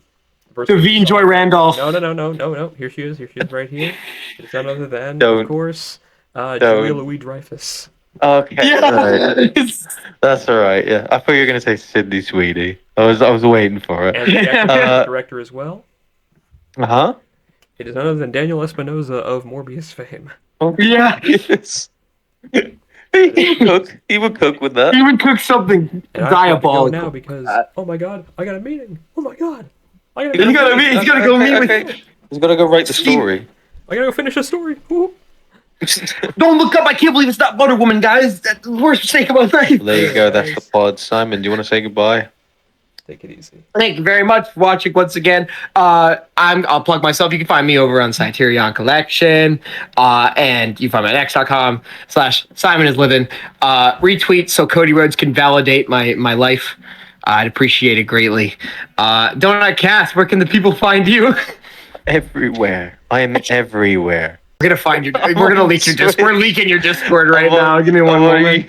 To V and Joy Randolph. No. Here she is right here. It's none other than, Don't. of course, Julia Louis-Dreyfus. Okay. Right. Yes. That's alright, yeah. I thought you were gonna say Sydney Sweeney. I was waiting for it. And the actor director as well. Uh-huh. It is none other than Daniel Espinosa of Morbius fame. Oh, Yeah. yes. He would cook with that. He would cook something And I diabolical. have to go now because, oh my god, I got a meeting. Oh my god. He's gonna go meet with. He's gotta go write the story. I gotta go finish the story. Ooh. Don't look up! I can't believe it's not Butter Woman, guys. That's the worst mistake of my life. There you go, that's the pod. Simon, do you want to say goodbye? Take it easy. Thank you very much for watching once again. I'll plug myself. You can find me over on Criterion Collection. And you can find me at x.com/SimonIsLiving. Retweet so Cody Rhodes can validate my life. I'd appreciate it greatly. Donut Cast, where can the people find you? Everywhere. I am everywhere. We're gonna find you. We're gonna leak your Discord. We're leaking your Discord right now. Give me one moment.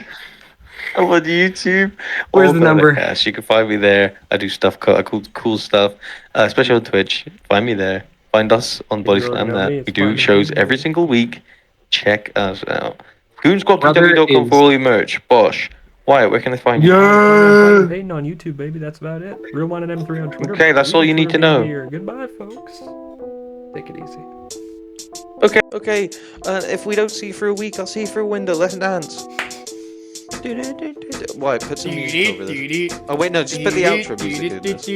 I'm on YouTube. Where's the number? Podcast. You can find me there. I do stuff, cool stuff, especially on Twitch. Find me there. Find us on Body really Slam. know That me, we it's do fine. shows every single week. Check us out. Brother GoonsquadPW.com is- for all your merch. Bosh. Wyatt, where can they find you? Yeah. Hayden on YouTube, baby. That's about it. Real One and M3 on Twitter. Okay, that's all you need to know. Here. Goodbye, folks. Take it easy. Okay. If we don't see you for a week, I'll see you through a window. Let's dance. Wyatt, put some music over this. Oh wait, no, just put the outro music in this.